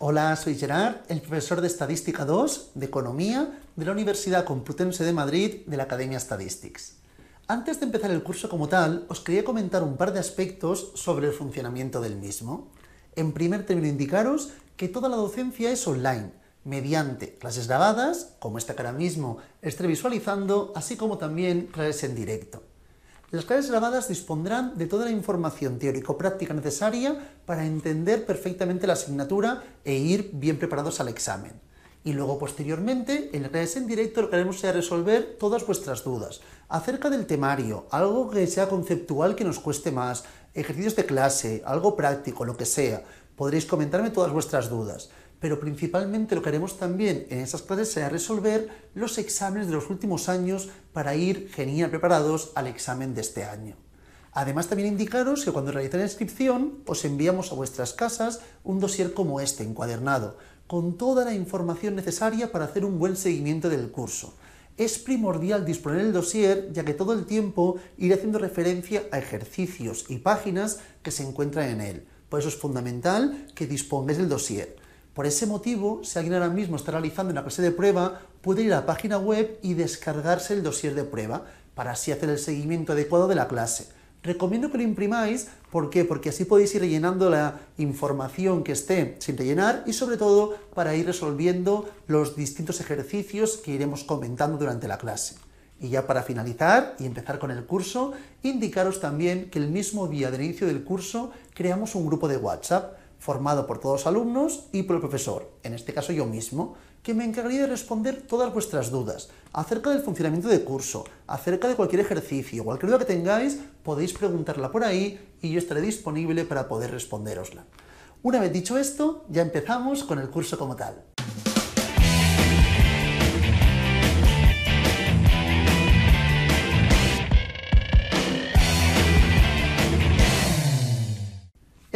Hola, soy Gerard, el profesor de Estadística 2 de Economía de la Universidad Complutense de Madrid de la Academia Statistics. Antes de empezar el curso como tal, os quería comentar un par de aspectos sobre el funcionamiento del mismo. En primer término, indicaros que toda la docencia es online, mediante clases grabadas, como esta que ahora mismo estoy visualizando, así como también clases en directo. Las clases grabadas dispondrán de toda la información teórico-práctica necesaria para entender perfectamente la asignatura e ir bien preparados al examen. Y luego, posteriormente, en las clases en directo lo que haremos será resolver todas vuestras dudas acerca del temario, algo que sea conceptual que nos cueste más, ejercicios de clase, algo práctico, lo que sea. Podréis comentarme todas vuestras dudas. Pero principalmente lo que haremos también en esas clases será resolver los exámenes de los últimos años para ir genial preparados al examen de este año. Además, también indicaros que cuando realicéis la inscripción os enviamos a vuestras casas un dossier como este, encuadernado, con toda la información necesaria para hacer un buen seguimiento del curso. Es primordial disponer el dossier, ya que todo el tiempo iré haciendo referencia a ejercicios y páginas que se encuentran en él. Por eso es fundamental que dispongáis del dossier. Por ese motivo, si alguien ahora mismo está realizando una clase de prueba, puede ir a la página web y descargarse el dossier de prueba, para así hacer el seguimiento adecuado de la clase. Recomiendo que lo imprimáis, ¿por qué? Porque así podéis ir rellenando la información que esté sin rellenar y sobre todo para ir resolviendo los distintos ejercicios que iremos comentando durante la clase. Y ya para finalizar y empezar con el curso, indicaros también que el mismo día del inicio del curso creamos un grupo de WhatsApp, formado por todos los alumnos y por el profesor, en este caso yo mismo, que me encargaría de responder todas vuestras dudas acerca del funcionamiento del curso, acerca de cualquier ejercicio, cualquier duda que tengáis, podéis preguntarla por ahí y yo estaré disponible para poder responderosla. Una vez dicho esto, ya empezamos con el curso como tal.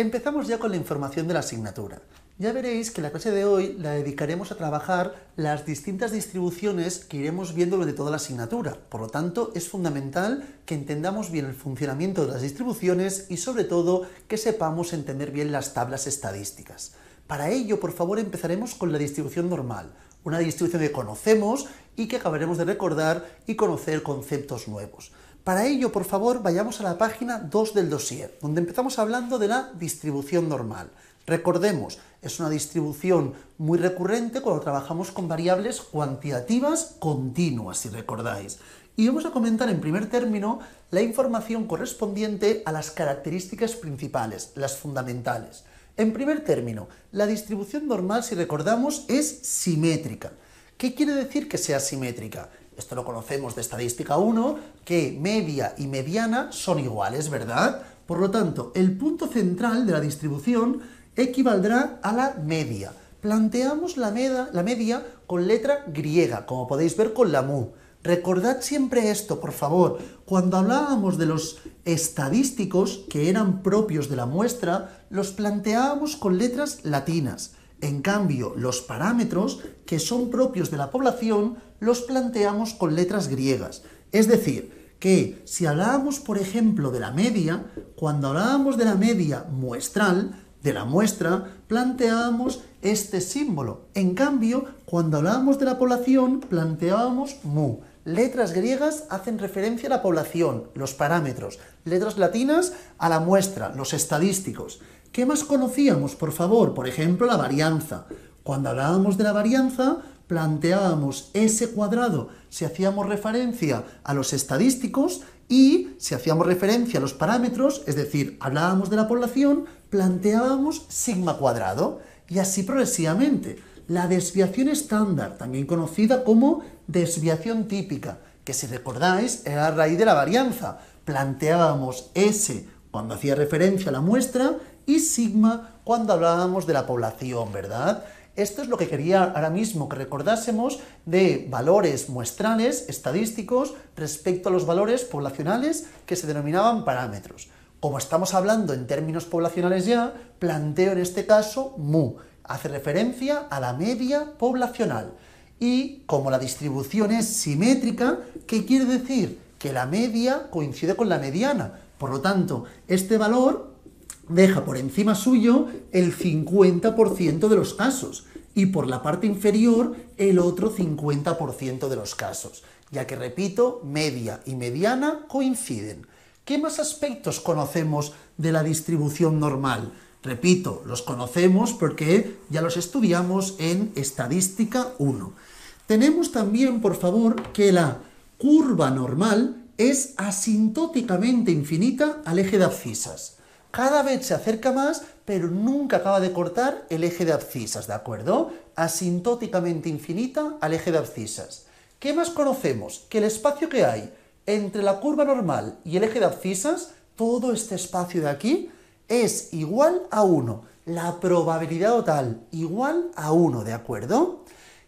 Empezamos ya con la información de la asignatura. Ya veréis que la clase de hoy la dedicaremos a trabajar las distintas distribuciones que iremos viendo durante toda la asignatura. Por lo tanto, es fundamental que entendamos bien el funcionamiento de las distribuciones y sobre todo que sepamos entender bien las tablas estadísticas. Para ello, por favor, empezaremos con la distribución normal, una distribución que conocemos y que acabaremos de recordar y conocer conceptos nuevos. Para ello, por favor, vayamos a la página 2 del dossier, donde empezamos hablando de la distribución normal. Recordemos, es una distribución muy recurrente cuando trabajamos con variables cuantitativas continuas, si recordáis. Y vamos a comentar en primer término la información correspondiente a las características principales, las fundamentales. En primer término, la distribución normal, si recordamos, es simétrica. ¿Qué quiere decir que sea simétrica? Esto lo conocemos de Estadística 1, que media y mediana son iguales, ¿verdad? Por lo tanto, el punto central de la distribución equivaldrá a la media. Planteamos la media con letra griega, como podéis ver con la mu. Recordad siempre esto, por favor. Cuando hablábamos de los estadísticos, que eran propios de la muestra, los planteábamos con letras latinas. En cambio, los parámetros, que son propios de la población, los planteamos con letras griegas. Es decir, que si hablábamos, por ejemplo, de la media, cuando hablábamos de la media muestral, de la muestra, planteábamos este símbolo. En cambio, cuando hablábamos de la población, planteábamos mu. Letras griegas hacen referencia a la población, los parámetros. Letras latinas a la muestra, los estadísticos. ¿Qué más conocíamos, por favor? Por ejemplo, la varianza. Cuando hablábamos de la varianza, planteábamos S cuadrado si hacíamos referencia a los estadísticos y si hacíamos referencia a los parámetros, es decir, hablábamos de la población, planteábamos sigma cuadrado y así progresivamente. La desviación estándar, también conocida como desviación típica, que si recordáis era la raíz de la varianza. Planteábamos S cuando hacía referencia a la muestra y sigma cuando hablábamos de la población, ¿verdad? Esto es lo que quería ahora mismo que recordásemos de valores muestrales, estadísticos, respecto a los valores poblacionales que se denominaban parámetros. Como estamos hablando en términos poblacionales ya, planteo en este caso mu. Hace referencia a la media poblacional. Y como la distribución es simétrica, ¿qué quiere decir? Que la media coincide con la mediana. Por lo tanto, este valor deja por encima suyo el 50% de los casos y por la parte inferior el otro 50% de los casos, ya que, repito, media y mediana coinciden. ¿Qué más aspectos conocemos de la distribución normal? Repito, los conocemos porque ya los estudiamos en Estadística 1. Tenemos también, por favor, que la curva normal es asintóticamente infinita al eje de abscisas. Cada vez se acerca más, pero nunca acaba de cortar el eje de abscisas, ¿de acuerdo? Asintóticamente infinita al eje de abscisas. ¿Qué más conocemos? Que el espacio que hay entre la curva normal y el eje de abscisas, todo este espacio de aquí, es igual a 1. La probabilidad total igual a 1, ¿de acuerdo?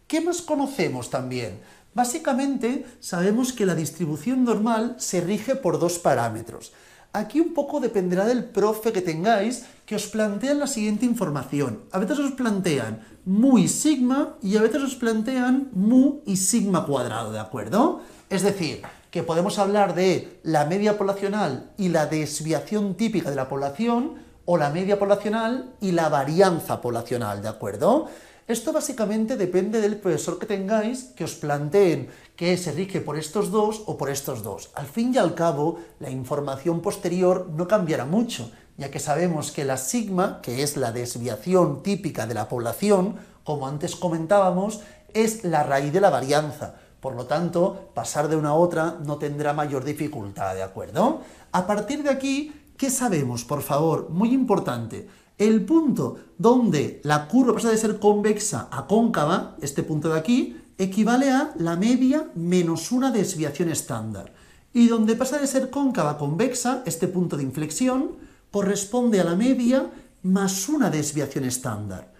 ¿Qué más conocemos también? Básicamente sabemos que la distribución normal se rige por dos parámetros. Aquí un poco dependerá del profe que tengáis, que os plantean la siguiente información. A veces os plantean mu y sigma y a veces os plantean mu y sigma cuadrado, ¿de acuerdo? Es decir, que podemos hablar de la media poblacional y la desviación típica de la población, o la media poblacional y la varianza poblacional, ¿de acuerdo? Esto básicamente depende del profesor que tengáis, que os planteen que se rige por estos dos o por estos dos. Al fin y al cabo, la información posterior no cambiará mucho, ya que sabemos que la sigma, que es la desviación típica de la población, como antes comentábamos, es la raíz de la varianza. Por lo tanto, pasar de una a otra no tendrá mayor dificultad, ¿de acuerdo? A partir de aquí, ¿qué sabemos, por favor? Muy importante. El punto donde la curva pasa de ser convexa a cóncava, este punto de aquí, equivale a la media menos una desviación estándar. Y donde pasa de ser cóncava a convexa, este punto de inflexión, corresponde a la media más una desviación estándar.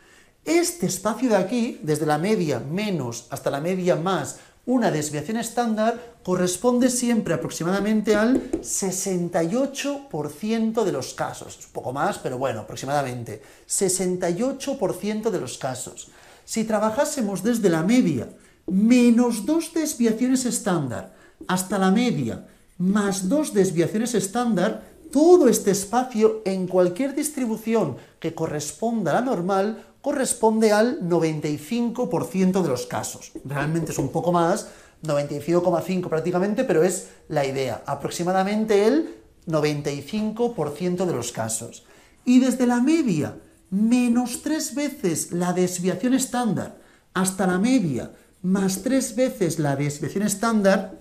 Este espacio de aquí, desde la media menos hasta la media más una desviación estándar, corresponde siempre aproximadamente al 68% de los casos. Es un poco más, pero bueno, aproximadamente. 68% de los casos. Si trabajásemos desde la media menos dos desviaciones estándar hasta la media más dos desviaciones estándar, todo este espacio en cualquier distribución que corresponda a la normal corresponde al 95% de los casos. Realmente es un poco más, 95,5 prácticamente, pero es la idea, aproximadamente el 95% de los casos. Y desde la media menos 3 veces la desviación estándar hasta la media más 3 veces la desviación estándar,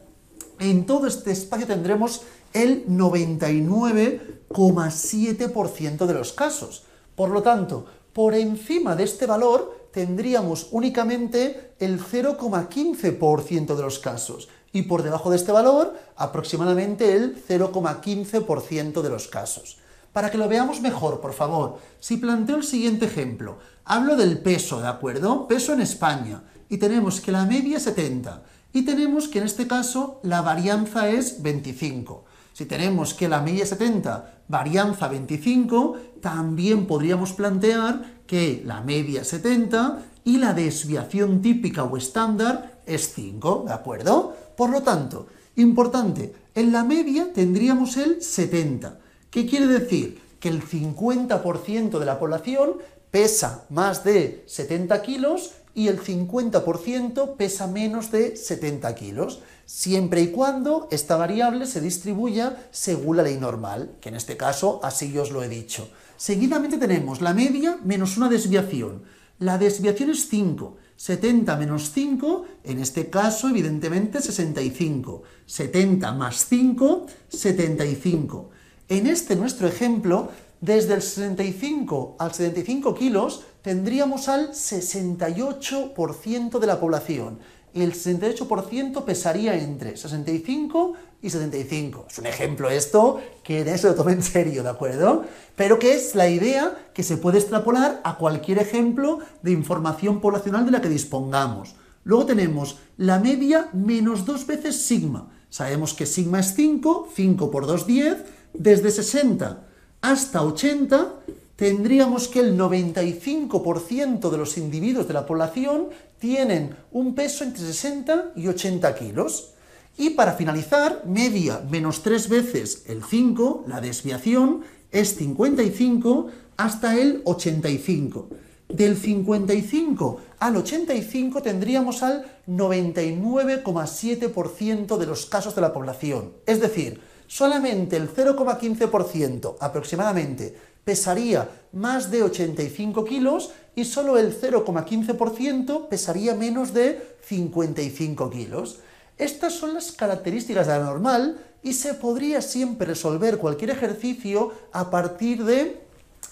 en todo este espacio tendremos el 99,7% de los casos. Por lo tanto, por encima de este valor tendríamos únicamente el 0,15% de los casos y por debajo de este valor aproximadamente el 0,15% de los casos. Para que lo veamos mejor, por favor, si planteo el siguiente ejemplo, hablo del peso, ¿de acuerdo? Peso en España, y tenemos que la media es 70, y tenemos que en este caso la varianza es 25. Si tenemos que la media es 70, varianza 25, también podríamos plantear que la media es 70 y la desviación típica o estándar es 5, ¿de acuerdo? Por lo tanto, importante, en la media tendríamos el 70. ¿Qué quiere decir? Que el 50% de la población pesa más de 70 kilos y el 50% pesa menos de 70 kilos, siempre y cuando esta variable se distribuya según la ley normal, que en este caso así yo os lo he dicho. Seguidamente tenemos la media menos una desviación. La desviación es 5. 70 menos 5, en este caso evidentemente 65. 70 más 5, 75. En este nuestro ejemplo, desde el 65 al 75 kilos, tendríamos al 68% de la población. Y el 68% pesaría entre 65 y 75. Es un ejemplo esto, que no se lo tome en serio, ¿de acuerdo? Pero que es la idea que se puede extrapolar a cualquier ejemplo de información poblacional de la que dispongamos. Luego tenemos la media menos 2 veces sigma. Sabemos que sigma es 5, 5 por 2, 10. Desde 60 hasta 80 tendríamos que el 95% de los individuos de la población tienen un peso entre 60 y 80 kilos. Y para finalizar, media menos 3 veces el 5, la desviación, es 55 hasta el 85. Del 55 al 85 tendríamos al 99,7% de los casos de la población. Es decir, solamente el 0,15% aproximadamente pesaría más de 85 kilos y solo el 0,15% pesaría menos de 55 kilos. Estas son las características de la normal y se podría siempre resolver cualquier ejercicio a partir de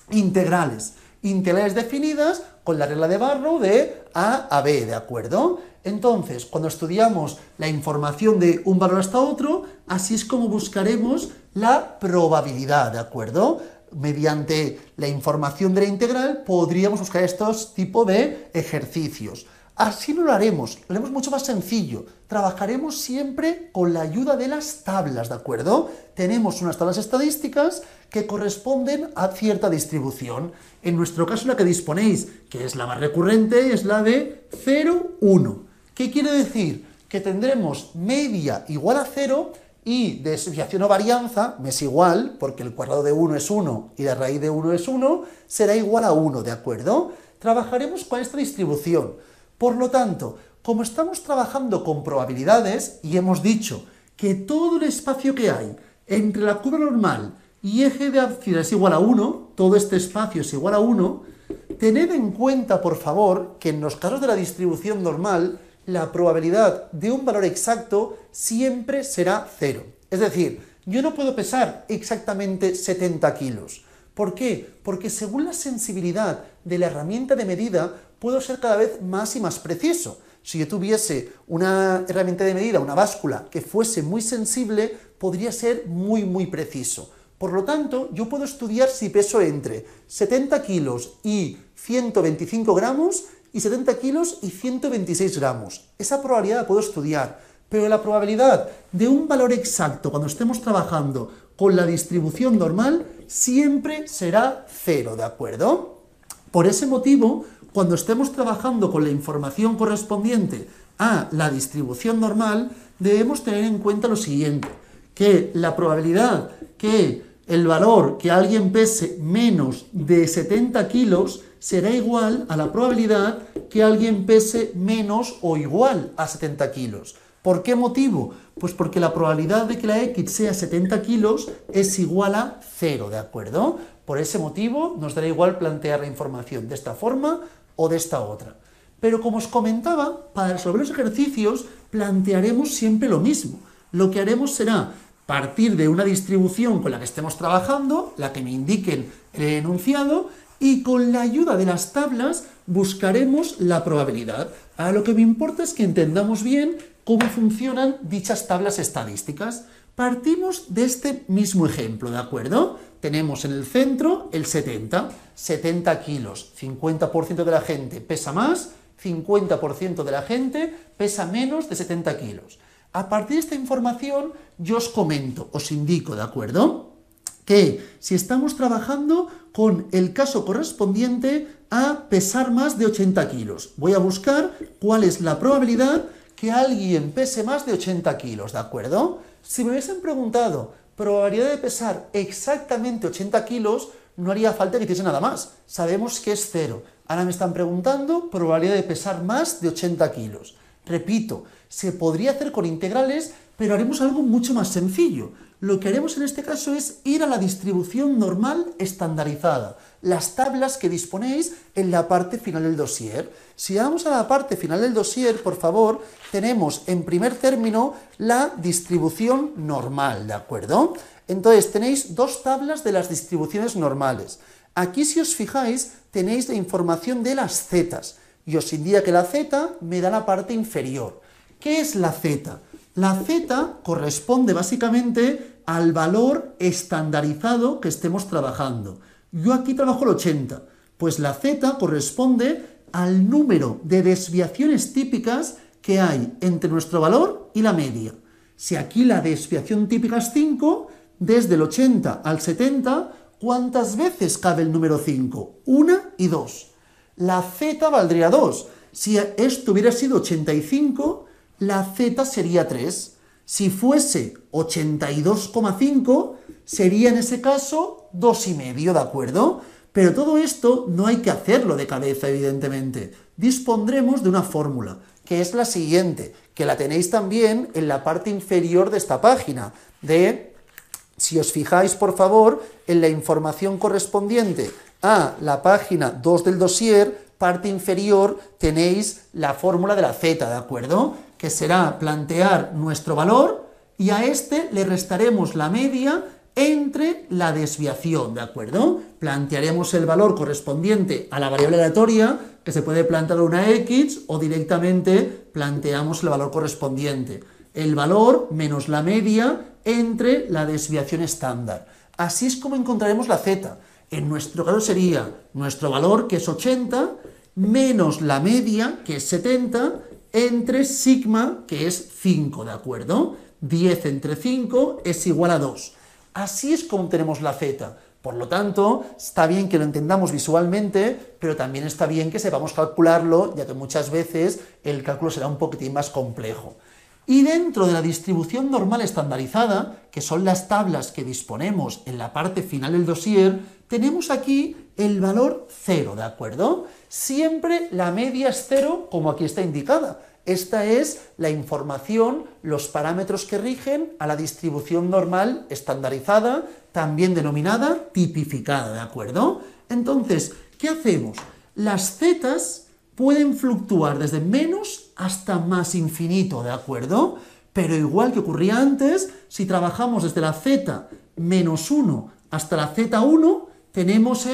integrales. Integrales definidas con la regla de Barrow de A a B, ¿de acuerdo? Entonces, cuando estudiamos la información de un valor hasta otro, así es como buscaremos la probabilidad, ¿de acuerdo? Mediante la información de la integral podríamos buscar estos tipos de ejercicios. Así no lo haremos mucho más sencillo. Trabajaremos siempre con la ayuda de las tablas, ¿de acuerdo? Tenemos unas tablas estadísticas que corresponden a cierta distribución. En nuestro caso, la que disponéis, que es la más recurrente, es la de 0, 1. ¿Qué quiere decir? Que tendremos media igual a 0 y desviación o varianza, me es igual, porque el cuadrado de 1 es 1 y la raíz de 1 es 1, será igual a 1, ¿de acuerdo? Trabajaremos con esta distribución. Por lo tanto, como estamos trabajando con probabilidades y hemos dicho que todo el espacio que hay entre la curva normal y eje de ábsida es igual a 1, todo este espacio es igual a 1, tened en cuenta, por favor, que en los casos de la distribución normal, la probabilidad de un valor exacto siempre será 0. Es decir, yo no puedo pesar exactamente 70 kilos. ¿Por qué? Porque según la sensibilidad de la herramienta de medida, puedo ser cada vez más y más preciso. Si yo tuviese una herramienta de medida, una báscula, que fuese muy sensible, podría ser muy preciso. Por lo tanto, yo puedo estudiar si peso entre 70 kilos y 125 gramos y 70 kilos y 126 gramos. Esa probabilidad la puedo estudiar, pero la probabilidad de un valor exacto cuando estemos trabajando con la distribución normal siempre será 0, ¿de acuerdo? Por ese motivo, cuando estemos trabajando con la información correspondiente a la distribución normal, debemos tener en cuenta lo siguiente, que la probabilidad que el valor que alguien pese menos de 70 kilos será igual a la probabilidad que alguien pese menos o igual a 70 kilos. ¿Por qué motivo? Pues porque la probabilidad de que la X sea 70 kilos es igual a 0, ¿de acuerdo? Por ese motivo nos dará igual plantear la información de esta forma o de esta otra. Pero como os comentaba, para resolver los ejercicios plantearemos siempre lo mismo. Lo que haremos será partir de una distribución con la que estemos trabajando, la que me indiquen el enunciado, y con la ayuda de las tablas buscaremos la probabilidad. Ahora lo que me importa es que entendamos bien cómo funcionan dichas tablas estadísticas. Partimos de este mismo ejemplo, ¿de acuerdo? Tenemos en el centro el 70 kilos, 50% de la gente pesa más, 50% de la gente pesa menos de 70 kilos. A partir de esta información yo os comento, os indico, ¿de acuerdo? Que si estamos trabajando con el caso correspondiente a pesar más de 80 kilos, voy a buscar cuál es la probabilidad que alguien pese más de 80 kilos, ¿de acuerdo? Si me hubiesen preguntado probabilidad de pesar exactamente 80 kilos, no haría falta que hiciese nada más. Sabemos que es 0. Ahora me están preguntando probabilidad de pesar más de 80 kilos. Repito, se podría hacer con integrales, pero haremos algo mucho más sencillo. Lo que haremos en este caso es ir a la distribución normal estandarizada, las tablas que disponéis en la parte final del dossier. Si vamos a la parte final del dossier, por favor, tenemos en primer término la distribución normal, ¿de acuerdo? Entonces tenéis dos tablas de las distribuciones normales. Aquí, si os fijáis, tenéis la información de las zetas, y os indica que la z me da la parte inferior. ¿Qué es la z? La z corresponde básicamente al valor estandarizado que estemos trabajando. Yo aquí trabajo el 80, pues la z corresponde al número de desviaciones típicas que hay entre nuestro valor y la media. Si aquí la desviación típica es 5, desde el 80 al 70, ¿cuántas veces cabe el número 5? 1 y 2. La z valdría 2. Si esto hubiera sido 85, la z sería 3. Si fuese 82,5, sería en ese caso 2,5, ¿de acuerdo? Pero todo esto no hay que hacerlo de cabeza, evidentemente. Dispondremos de una fórmula, que es la siguiente, que la tenéis también en la parte inferior de esta página, si os fijáis, por favor, en la información correspondiente a la página 2 del dossier, parte inferior, tenéis la fórmula de la z, ¿de acuerdo? Que será plantear nuestro valor y a este le restaremos la media entre la desviación, ¿de acuerdo? Plantearemos el valor correspondiente a la variable aleatoria, que se puede plantear una x, o directamente planteamos el valor correspondiente. El valor menos la media entre la desviación estándar. Así es como encontraremos la z. En nuestro caso sería nuestro valor, que es 80, menos la media, que es 70, entre sigma, que es 5, ¿de acuerdo? 10 entre 5 es igual a 2. Así es como tenemos la z. Por lo tanto, está bien que lo entendamos visualmente, pero también está bien que sepamos calcularlo, ya que muchas veces el cálculo será un poquitín más complejo. Y dentro de la distribución normal estandarizada, que son las tablas que disponemos en la parte final del dossier, tenemos aquí el valor 0, ¿de acuerdo? Siempre la media es 0, como aquí está indicada. Esta es la información, los parámetros que rigen a la distribución normal estandarizada, también denominada tipificada, ¿de acuerdo? Entonces, ¿qué hacemos? Las zetas pueden fluctuar desde menos hasta más infinito, ¿de acuerdo? Pero igual que ocurría antes, si trabajamos desde la z menos 1 hasta la z1, tenemos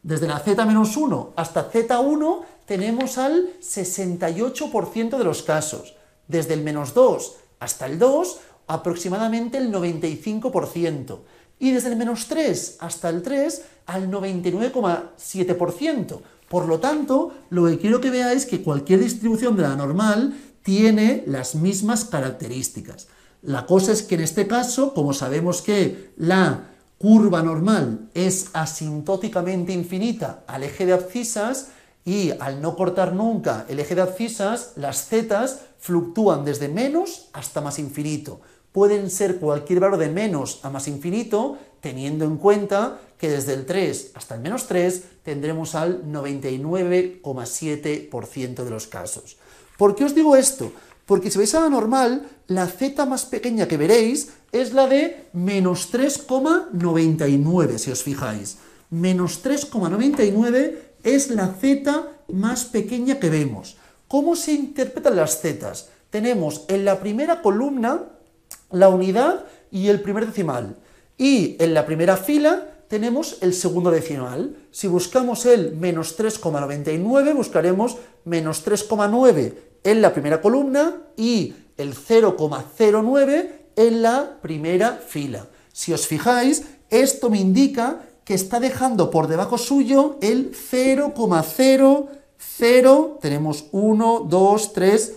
desde la z menos 1 hasta z1 tenemos al 68% de los casos. Desde el menos 2 hasta el 2, aproximadamente el 95%. Y desde el menos 3 hasta el 3, al 99,7%. Por lo tanto, lo que quiero que veáis es que cualquier distribución de la normal tiene las mismas características. La cosa es que en este caso, como sabemos que la curva normal es asintóticamente infinita al eje de abscisas, y al no cortar nunca el eje de abscisas, las zetas fluctúan desde menos hasta más infinito. Pueden ser cualquier valor de menos a más infinito, teniendo en cuenta que desde el 3 hasta el menos 3 tendremos al 99,7% de los casos. ¿Por qué os digo esto? Porque si veis a la normal, la z más pequeña que veréis es la de menos 3,99, si os fijáis. Menos 3,99 es la z más pequeña que vemos. ¿Cómo se interpretan las zetas? Tenemos en la primera columna la unidad y el primer decimal. Y en la primera fila tenemos el segundo decimal. Si buscamos el menos 3,99, buscaremos menos 3,9 en la primera columna y el 0,09 en la primera fila. Si os fijáis, esto me indica que está dejando por debajo suyo el 0,00, tenemos 1, 2, 3,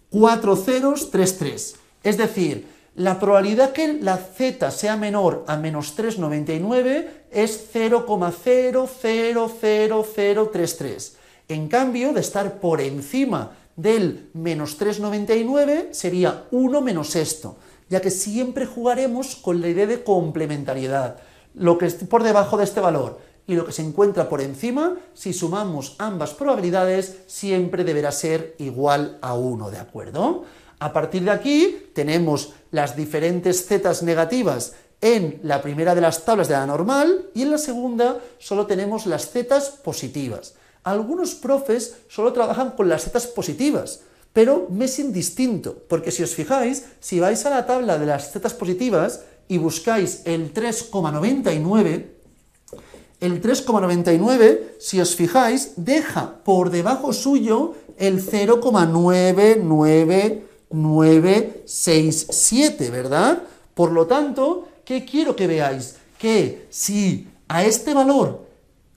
4 ceros, 3, 3. Es decir, la probabilidad que la z sea menor a menos 3,99 es 0,000033. En cambio, de estar por encima del menos 3,99 sería 1 menos esto, ya que siempre jugaremos con la idea de complementariedad. Lo que esté por debajo de este valor y lo que se encuentra por encima, si sumamos ambas probabilidades, siempre deberá ser igual a 1, ¿de acuerdo? A partir de aquí tenemos las diferentes zetas negativas en la primera de las tablas de la normal y en la segunda solo tenemos las zetas positivas. Algunos profes solo trabajan con las zetas positivas, pero me es indistinto, porque si os fijáis, si vais a la tabla de las zetas positivas y buscáis el 3,99, si os fijáis, deja por debajo suyo el 0,99967, ¿verdad? Por lo tanto, ¿qué quiero que veáis? Que si a este valor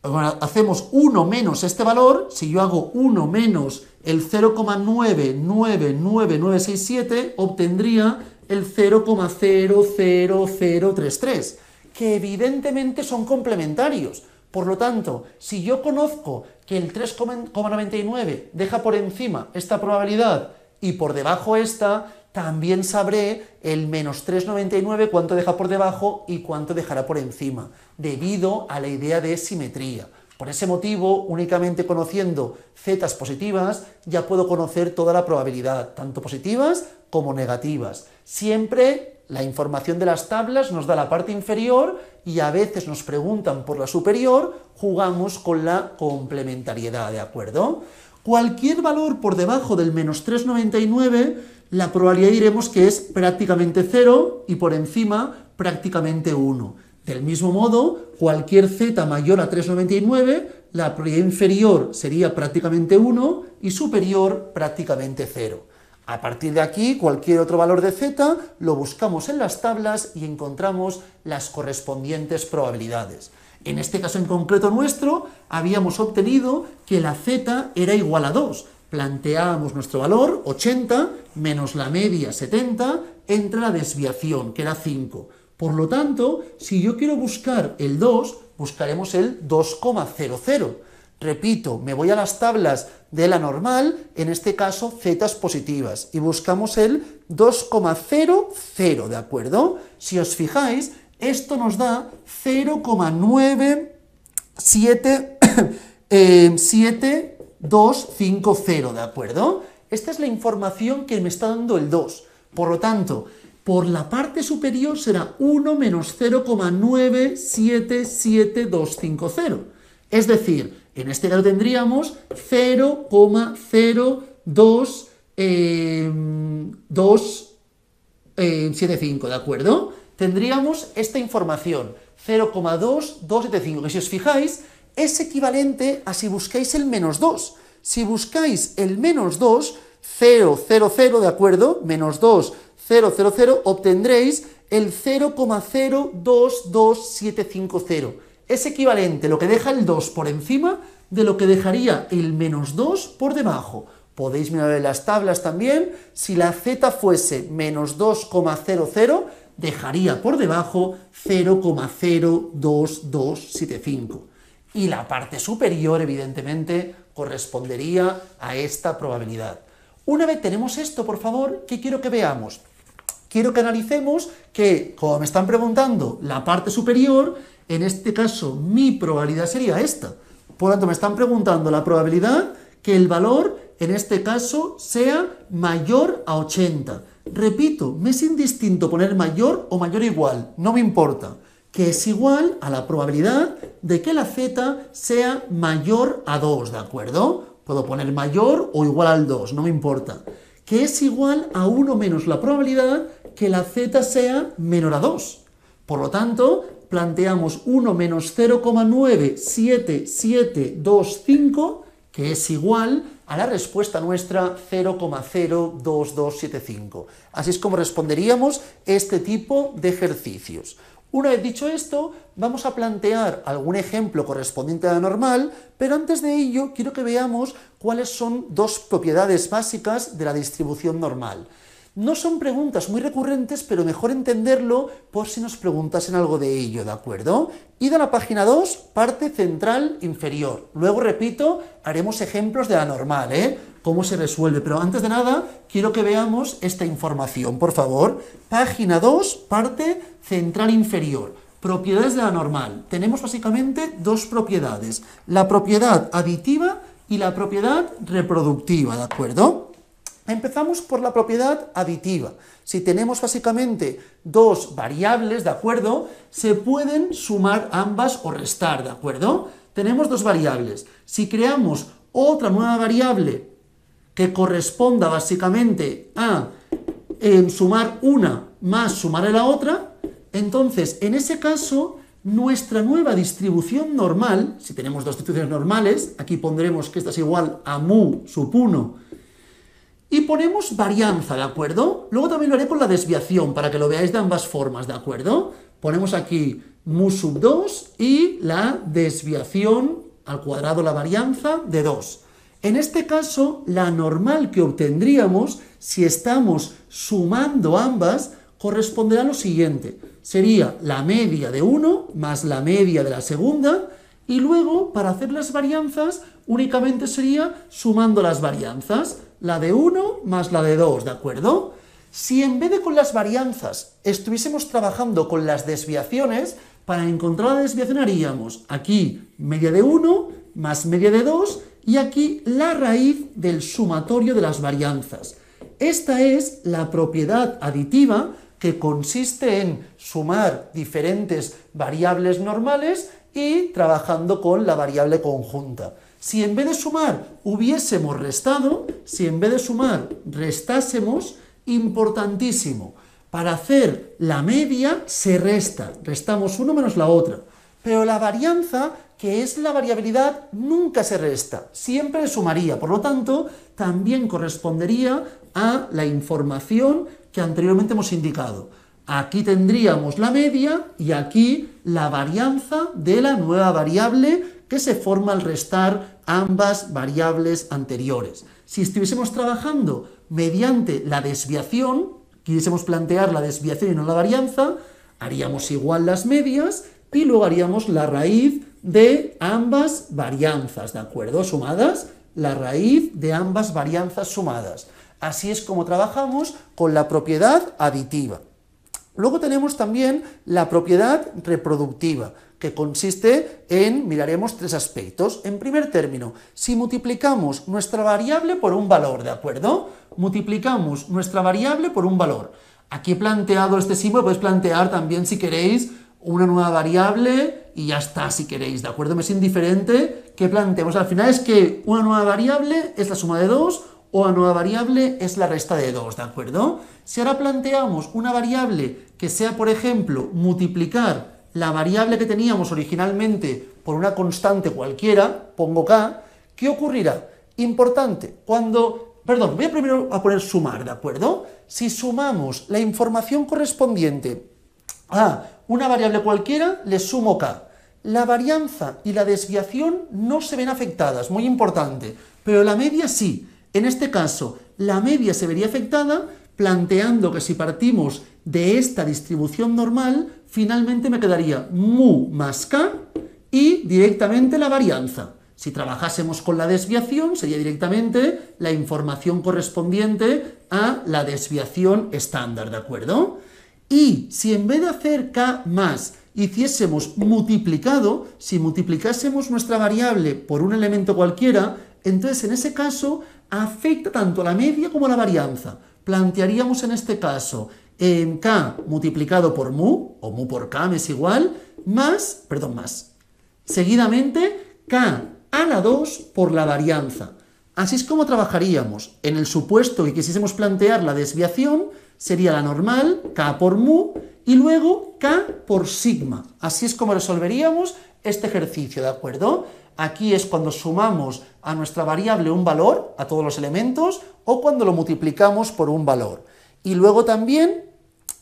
hacemos 1 menos este valor, si yo hago 1 menos el 0,999967, obtendría el 0,00033, que evidentemente son complementarios. Por lo tanto, si yo conozco que el 3,99 deja por encima esta probabilidad y por debajo esta también sabré el menos 3,99 cuánto deja por debajo y cuánto dejará por encima, debido a la idea de simetría. Por ese motivo, únicamente conociendo zetas positivas, ya puedo conocer toda la probabilidad, tanto positivas como negativas. Siempre la información de las tablas nos da la parte inferior y a veces nos preguntan por la superior, jugamos con la complementariedad, ¿de acuerdo? Cualquier valor por debajo del menos 3,99, la probabilidad diremos que es prácticamente 0 y por encima prácticamente 1. Del mismo modo, cualquier z mayor a 3,99, la probabilidad inferior sería prácticamente 1 y superior prácticamente 0. A partir de aquí, cualquier otro valor de z lo buscamos en las tablas y encontramos las correspondientes probabilidades. En este caso en concreto nuestro, habíamos obtenido que la z era igual a 2. Planteábamos nuestro valor, 80, menos la media, 70, entre la desviación, que era 5. Por lo tanto, si yo quiero buscar el 2, buscaremos el 2,00. Repito, me voy a las tablas de la normal, en este caso zetas positivas, y buscamos el 2,00, ¿de acuerdo? Si os fijáis, esto nos da 0,97250, ¿de acuerdo? Esta es la información que me está dando el 2. Por lo tanto, por la parte superior será 1 menos 0,977250. Es decir, en este caso tendríamos 0,275, ¿de acuerdo? Tendríamos esta información, 0,2275, que si os fijáis, es equivalente a si buscáis el menos 2. Si buscáis el menos 2, 000, ¿de acuerdo? Menos 2, 000, obtendréis el 0,022750. Es equivalente lo que deja el 2 por encima de lo que dejaría el menos 2 por debajo. Podéis mirar en las tablas también, si la z fuese menos 2,00, dejaría por debajo 0,02275. Y la parte superior, evidentemente, correspondería a esta probabilidad. Una vez tenemos esto, por favor, ¿qué quiero que veamos? Quiero que analicemos que, como me están preguntando, la parte superior, en este caso mi probabilidad sería esta. Por lo tanto, me están preguntando la probabilidad que el valor, en este caso, sea mayor a 80. Repito, me es indistinto poner mayor o mayor o igual, no me importa. Que es igual a la probabilidad de que la z sea mayor a 2, ¿de acuerdo? Puedo poner mayor o igual al 2, no me importa. Que es igual a 1 menos la probabilidad que la z sea menor a 2. Por lo tanto, planteamos 1 menos 0,97725, que es igual a la respuesta nuestra 0,02275. Así es como responderíamos este tipo de ejercicios. Una vez dicho esto, vamos a plantear algún ejemplo correspondiente a la normal, pero antes de ello quiero que veamos cuáles son dos propiedades básicas de la distribución normal. No son preguntas muy recurrentes, pero mejor entenderlo por si nos preguntasen algo de ello, ¿de acuerdo? Id a la página 2, parte central inferior. Luego, repito, haremos ejemplos de la normal, cómo se resuelve, pero antes de nada quiero que veamos esta información, por favor. Página 2, parte central inferior. Propiedades de la normal. Tenemos básicamente dos propiedades, la propiedad aditiva y la propiedad reproductiva, ¿de acuerdo? Empezamos por la propiedad aditiva. Si tenemos básicamente dos variables, ¿de acuerdo?, se pueden sumar ambas o restar, ¿de acuerdo? Tenemos dos variables. Si creamos otra nueva variable que corresponda básicamente a sumar una más sumar a la otra, entonces en ese caso nuestra nueva distribución normal, si tenemos dos distribuciones normales, aquí pondremos que esta es igual a mu sub 1, y ponemos varianza, ¿de acuerdo? Luego también lo haré con la desviación, para que lo veáis de ambas formas, ¿de acuerdo? Ponemos aquí mu sub 2 y la desviación al cuadrado, la varianza, de 2. En este caso, la normal que obtendríamos, si estamos sumando ambas, corresponderá a lo siguiente. Sería la media de 1 más la media de la segunda, y luego, para hacer las varianzas, únicamente sería sumando las varianzas. la de 1 más la de 2, ¿de acuerdo? Si en vez de con las varianzas estuviésemos trabajando con las desviaciones, para encontrar la desviación haríamos aquí media de 1 más media de 2 y aquí la raíz del sumatorio de las varianzas. Esta es la propiedad aditiva que consiste en sumar diferentes variables normales y trabajando con la variable conjunta. Si en vez de sumar hubiésemos restado, si en vez de sumar restásemos, importantísimo, para hacer la media se resta, restamos uno menos la otra, pero la varianza, que es la variabilidad, nunca se resta, siempre sumaría, por lo tanto, también correspondería a la información que anteriormente hemos indicado. Aquí tendríamos la media y aquí la varianza de la nueva variable que se forma al restar ambas variables anteriores. Si estuviésemos trabajando mediante la desviación, quisiésemos plantear la desviación y no la varianza, haríamos igual las medias y luego haríamos la raíz de ambas varianzas, ¿de acuerdo? Sumadas, la raíz de ambas varianzas sumadas. Así es como trabajamos con la propiedad aditiva. Luego tenemos también la propiedad reproductiva, que consiste en, miraremos tres aspectos. En primer término, si multiplicamos nuestra variable por un valor, ¿de acuerdo? Multiplicamos nuestra variable por un valor. Aquí he planteado este símbolo, podéis plantear también, si queréis, una nueva variable y ya está, si queréis, ¿de acuerdo? Me es indiferente que planteemos. Al final es que una nueva variable es la suma de 2 o una nueva variable es la resta de 2, ¿de acuerdo? Si ahora planteamos una variable que sea, por ejemplo, multiplicar la variable que teníamos originalmente por una constante cualquiera, pongo k, ¿qué ocurrirá? Importante, voy primero a poner sumar, ¿de acuerdo? Si sumamos la información correspondiente a una variable cualquiera, le sumo k. La varianza y la desviación no se ven afectadas, muy importante, pero la media sí. En este caso, la media se vería afectada planteando que si partimos de esta distribución normal, finalmente me quedaría mu más k y directamente la varianza. Si trabajásemos con la desviación, sería directamente la información correspondiente a la desviación estándar, ¿de acuerdo? Y si en vez de hacer k más hiciésemos multiplicado, si multiplicásemos nuestra variable por un elemento cualquiera, entonces en ese caso afecta tanto a la media como a la varianza. Plantearíamos en este caso k multiplicado por mu, o mu por k me es igual, más, seguidamente k a la 2 por la varianza. Así es como trabajaríamos. En el supuesto que quisiésemos plantear la desviación, sería la normal, k por mu, y luego k por sigma. Así es como resolveríamos este ejercicio, ¿de acuerdo? Aquí es cuando sumamos a nuestra variable un valor, a todos los elementos, o cuando lo multiplicamos por un valor. Y luego también,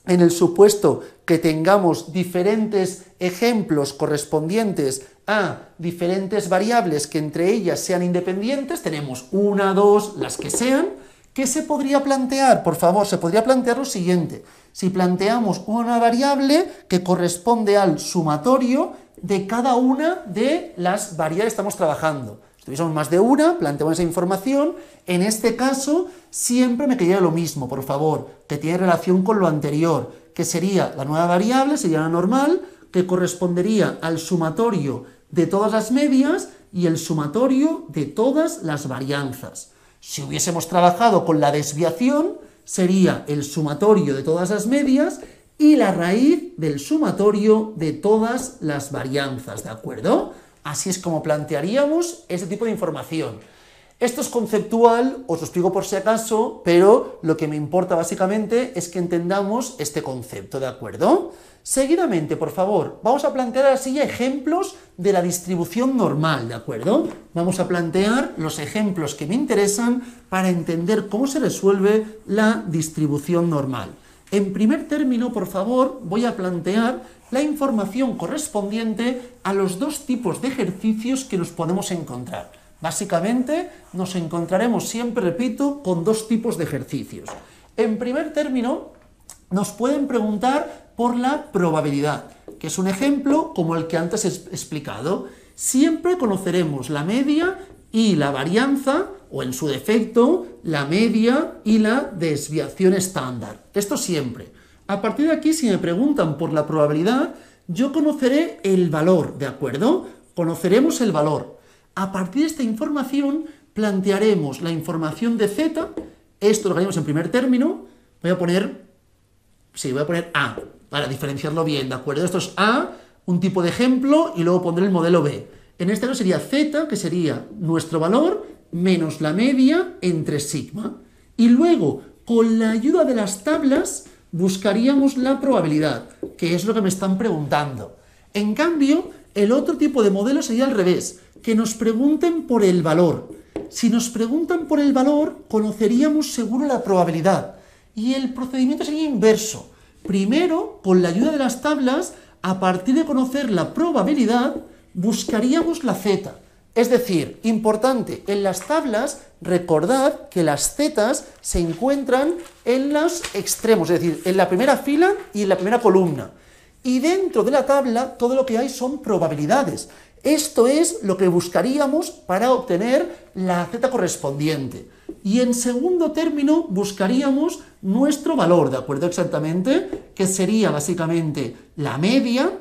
en el supuesto que tengamos diferentes ejemplos correspondientes a diferentes variables que entre ellas sean independientes, tenemos una, dos, las que sean, ¿qué se podría plantear? Por favor, se podría plantear lo siguiente. Si planteamos una variable que corresponde al sumatorio de cada una de las variables que estamos trabajando. Si tuviésemos más de una, planteamos esa información. En este caso, siempre me quedaría lo mismo, por favor, que tiene relación con lo anterior, que sería la nueva variable, sería la normal, que correspondería al sumatorio de todas las medias y el sumatorio de todas las varianzas. Si hubiésemos trabajado con la desviación, sería el sumatorio de todas las medias y la raíz del sumatorio de todas las varianzas, ¿de acuerdo? Así es como plantearíamos este tipo de información. Esto es conceptual, os lo explico por si acaso, pero lo que me importa básicamente es que entendamos este concepto, ¿de acuerdo? Seguidamente, por favor, vamos a plantear así ejemplos de la distribución normal, ¿de acuerdo? Vamos a plantear los ejemplos que me interesan para entender cómo se resuelve la distribución normal. En primer término, por favor, voy a plantear la información correspondiente a los dos tipos de ejercicios que nos podemos encontrar. Básicamente, nos encontraremos siempre, repito, con dos tipos de ejercicios. En primer término, nos pueden preguntar por la probabilidad, que es un ejemplo como el que antes he explicado. Siempre conoceremos la media y la varianza o en su defecto, la media y la desviación estándar. Esto siempre. A partir de aquí, si me preguntan por la probabilidad, yo conoceré el valor, ¿de acuerdo? Conoceremos el valor. A partir de esta información, plantearemos la información de z, esto lo haremos en primer término, voy a poner A, para diferenciarlo bien, ¿de acuerdo? Esto es A, un tipo de ejemplo, y luego pondré el modelo B. En este caso sería z, que sería nuestro valor, menos la media entre sigma. Y luego, con la ayuda de las tablas, buscaríamos la probabilidad, que es lo que me están preguntando. En cambio, el otro tipo de modelo sería al revés, que nos pregunten por el valor. Si nos preguntan por el valor, conoceríamos seguro la probabilidad. Y el procedimiento sería inverso. Primero, con la ayuda de las tablas, a partir de conocer la probabilidad, buscaríamos la z. Es decir, importante, en las tablas, recordad que las zetas se encuentran en los extremos, es decir, en la primera fila y en la primera columna. Y dentro de la tabla, todo lo que hay son probabilidades. Esto es lo que buscaríamos para obtener la z correspondiente. Y en segundo término, buscaríamos nuestro valor, ¿de acuerdo? Exactamente, que sería básicamente la media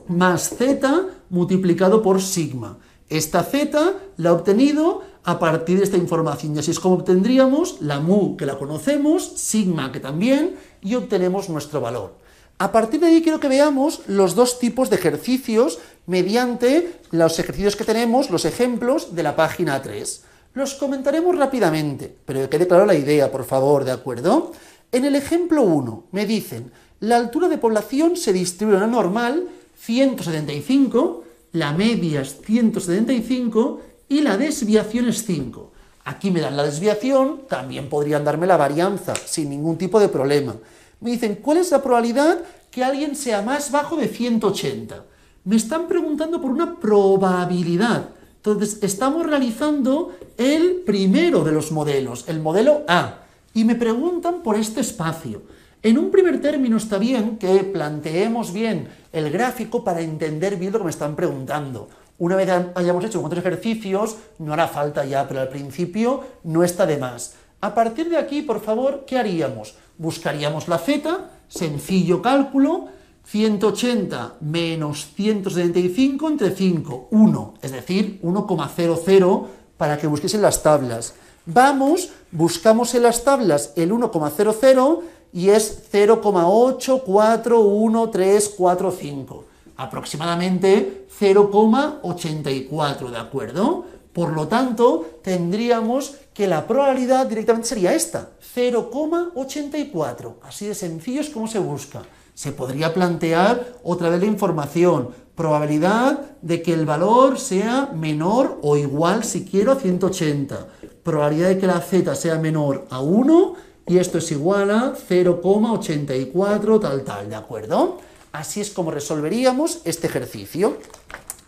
más z multiplicado por sigma. Esta z la he obtenido a partir de esta información, y así es como obtendríamos la mu, que la conocemos, sigma, que también, y obtenemos nuestro valor. A partir de ahí quiero que veamos los dos tipos de ejercicios mediante los ejercicios que tenemos, los ejemplos de la página 3. Los comentaremos rápidamente, pero que quede clara la idea, por favor, ¿de acuerdo? En el ejemplo 1 me dicen, la altura de población se distribuye en la normal 175, la media es 175 y la desviación es 5. Aquí me dan la desviación, también podrían darme la varianza, sin ningún tipo de problema. Me dicen, ¿cuál es la probabilidad que alguien sea más bajo de 180? Me están preguntando por una probabilidad. Entonces, estamos realizando el primero de los modelos, el modelo A, y me preguntan por este espacio. En un primer término está bien que planteemos bien el gráfico para entender bien lo que me están preguntando. Una vez hayamos hecho cuantos ejercicios, no hará falta ya, pero al principio no está de más. A partir de aquí, por favor, ¿qué haríamos? Buscaríamos la z, sencillo cálculo, 180 menos 175 entre 5, 1, es decir, 1,00 para que busquéis en las tablas. Vamos, buscamos en las tablas el 1,00 y es 0,8411345, aproximadamente 0,84, ¿de acuerdo? Por lo tanto, tendríamos que la probabilidad directamente sería esta, 0,84. Así de sencillo es como se busca. Se podría plantear otra vez la información, probabilidad de que el valor sea menor o igual, si quiero, a 180. Probabilidad de que la z sea menor a 1 y esto es igual a 0,84 tal, ¿de acuerdo? Así es como resolveríamos este ejercicio.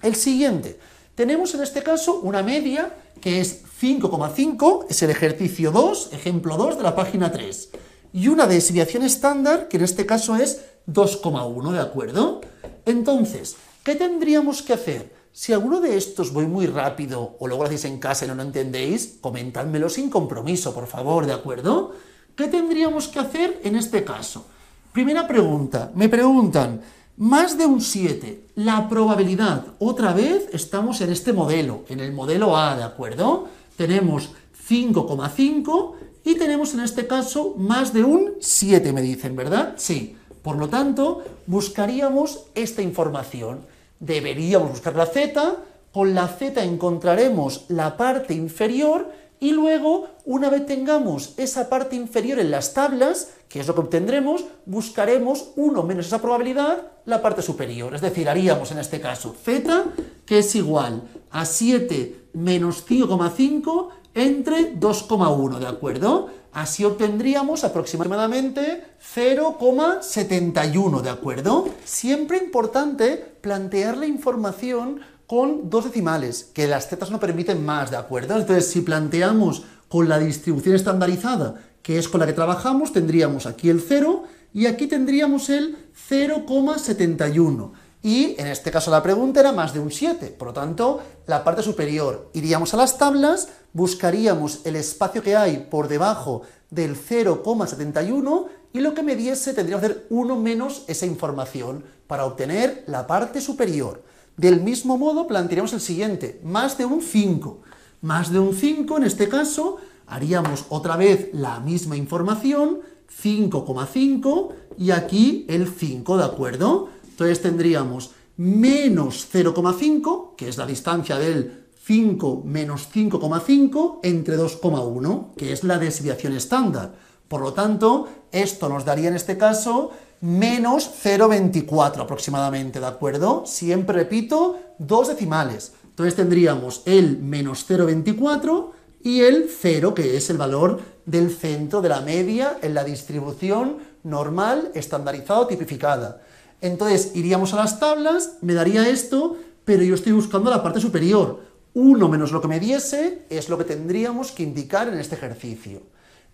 El siguiente. Tenemos en este caso una media que es 5,5, es el ejercicio 2, ejemplo 2 de la página 3. Y una desviación estándar, que en este caso es 2,1, ¿de acuerdo? Entonces, ¿qué tendríamos que hacer? Si alguno de estos voy muy rápido o luego lo hacéis en casa y no lo entendéis, comentádmelo sin compromiso, por favor, ¿de acuerdo? ¿Qué tendríamos que hacer en este caso? Primera pregunta, me preguntan, más de un 7, la probabilidad, otra vez estamos en este modelo, en el modelo A, ¿de acuerdo? Tenemos 5,5 y tenemos en este caso más de un 7, me dicen, ¿verdad? Sí. Por lo tanto, buscaríamos esta información. Deberíamos buscar la z, con la z encontraremos la parte inferior y luego, una vez tengamos esa parte inferior en las tablas, que es lo que obtendremos, buscaremos 1 menos esa probabilidad, la parte superior. Es decir, haríamos en este caso z, que es igual a 7 menos 5,5 entre 2,1, ¿de acuerdo? Así obtendríamos aproximadamente 0,71, ¿de acuerdo? Siempre importante plantear la información con dos decimales, que las zetas no permiten más, ¿de acuerdo? Entonces, si planteamos con la distribución estandarizada, que es con la que trabajamos, tendríamos aquí el 0 y aquí tendríamos el 0,71. Y en este caso la pregunta era más de un 7, por lo tanto, la parte superior. Iríamos a las tablas, buscaríamos el espacio que hay por debajo del 0,71 y lo que me diese tendríamos que hacer 1 menos esa información para obtener la parte superior. Del mismo modo plantearíamos el siguiente, más de un 5. Más de un 5, en este caso, haríamos otra vez la misma información, 5,5 y aquí el 5, ¿de acuerdo? Entonces tendríamos menos 0,5, que es la distancia del 5 menos 5,5 entre 2,1, que es la desviación estándar. Por lo tanto, esto nos daría en este caso menos 0,24 aproximadamente, ¿de acuerdo? Siempre repito, dos decimales. Entonces tendríamos el menos 0,24 y el 0, que es el valor del centro de la media en la distribución normal, estandarizada o tipificada. Entonces iríamos a las tablas, me daría esto, pero yo estoy buscando la parte superior. 1 menos lo que me diese es lo que tendríamos que indicar en este ejercicio.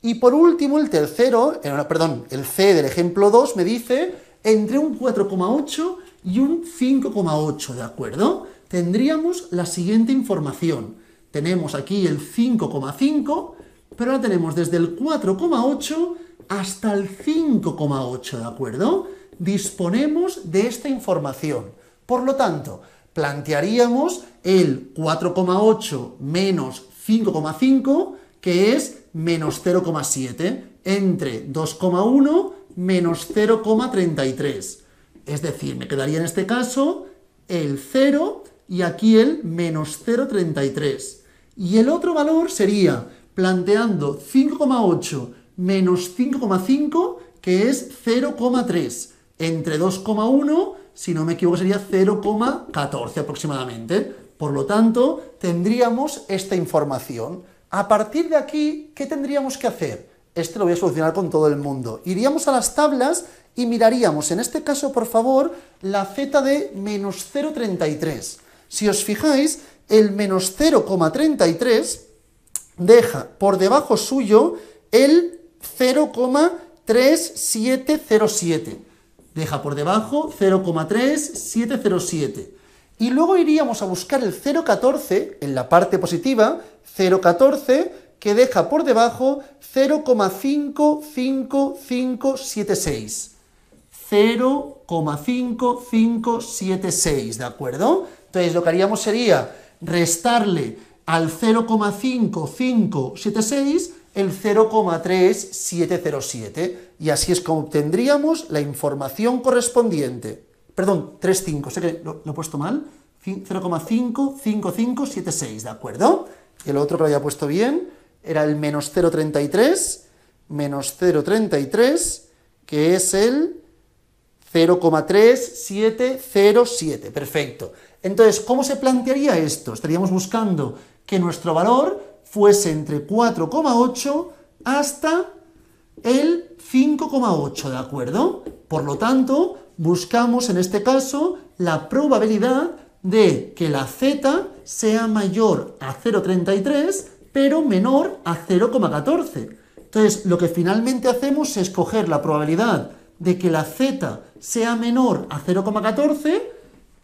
Y por último, el tercero, el C del ejemplo 2 me dice entre un 4,8 y un 5,8, ¿de acuerdo? Tendríamos la siguiente información. Tenemos aquí el 5,5, pero ahora tenemos desde el 4,8 hasta el 5,8, ¿de acuerdo? Disponemos de esta información. Por lo tanto, plantearíamos el 4,8 menos 5,5, que es menos 0,7, entre 2,1 menos 0,33. Es decir, me quedaría en este caso el 0 y aquí el menos 0,33. Y el otro valor sería, planteando 5,8 menos 5,5, que es 0,3. Entre 2,1, si no me equivoco, sería 0,14 aproximadamente. Por lo tanto, tendríamos esta información. A partir de aquí, ¿qué tendríamos que hacer? Este lo voy a solucionar con todo el mundo. Iríamos a las tablas y miraríamos, en este caso, por favor, la z de menos 0,33. Si os fijáis, el menos 0,33 deja por debajo suyo el 0,3707. Deja por debajo 0,3707. Y luego iríamos a buscar el 0,14 en la parte positiva, 0,14, que deja por debajo 0,55576. 0,5576, ¿de acuerdo? Entonces lo que haríamos sería restarle al 0,5576 el 0,3707 y así es como obtendríamos la información correspondiente. Perdón, 3,5, sé que lo he puesto mal, 0,55576, ¿de acuerdo? Y el otro que lo había puesto bien era el menos 0,33, que es el 0,3707, perfecto. Entonces, ¿cómo se plantearía esto? Estaríamos buscando que nuestro valor fuese entre 4,8 hasta el 5,8, ¿de acuerdo? Por lo tanto, buscamos en este caso la probabilidad de que la z sea mayor a 0,33, pero menor a 0,14. Entonces, lo que finalmente hacemos es coger la probabilidad de que la z sea menor a 0,14,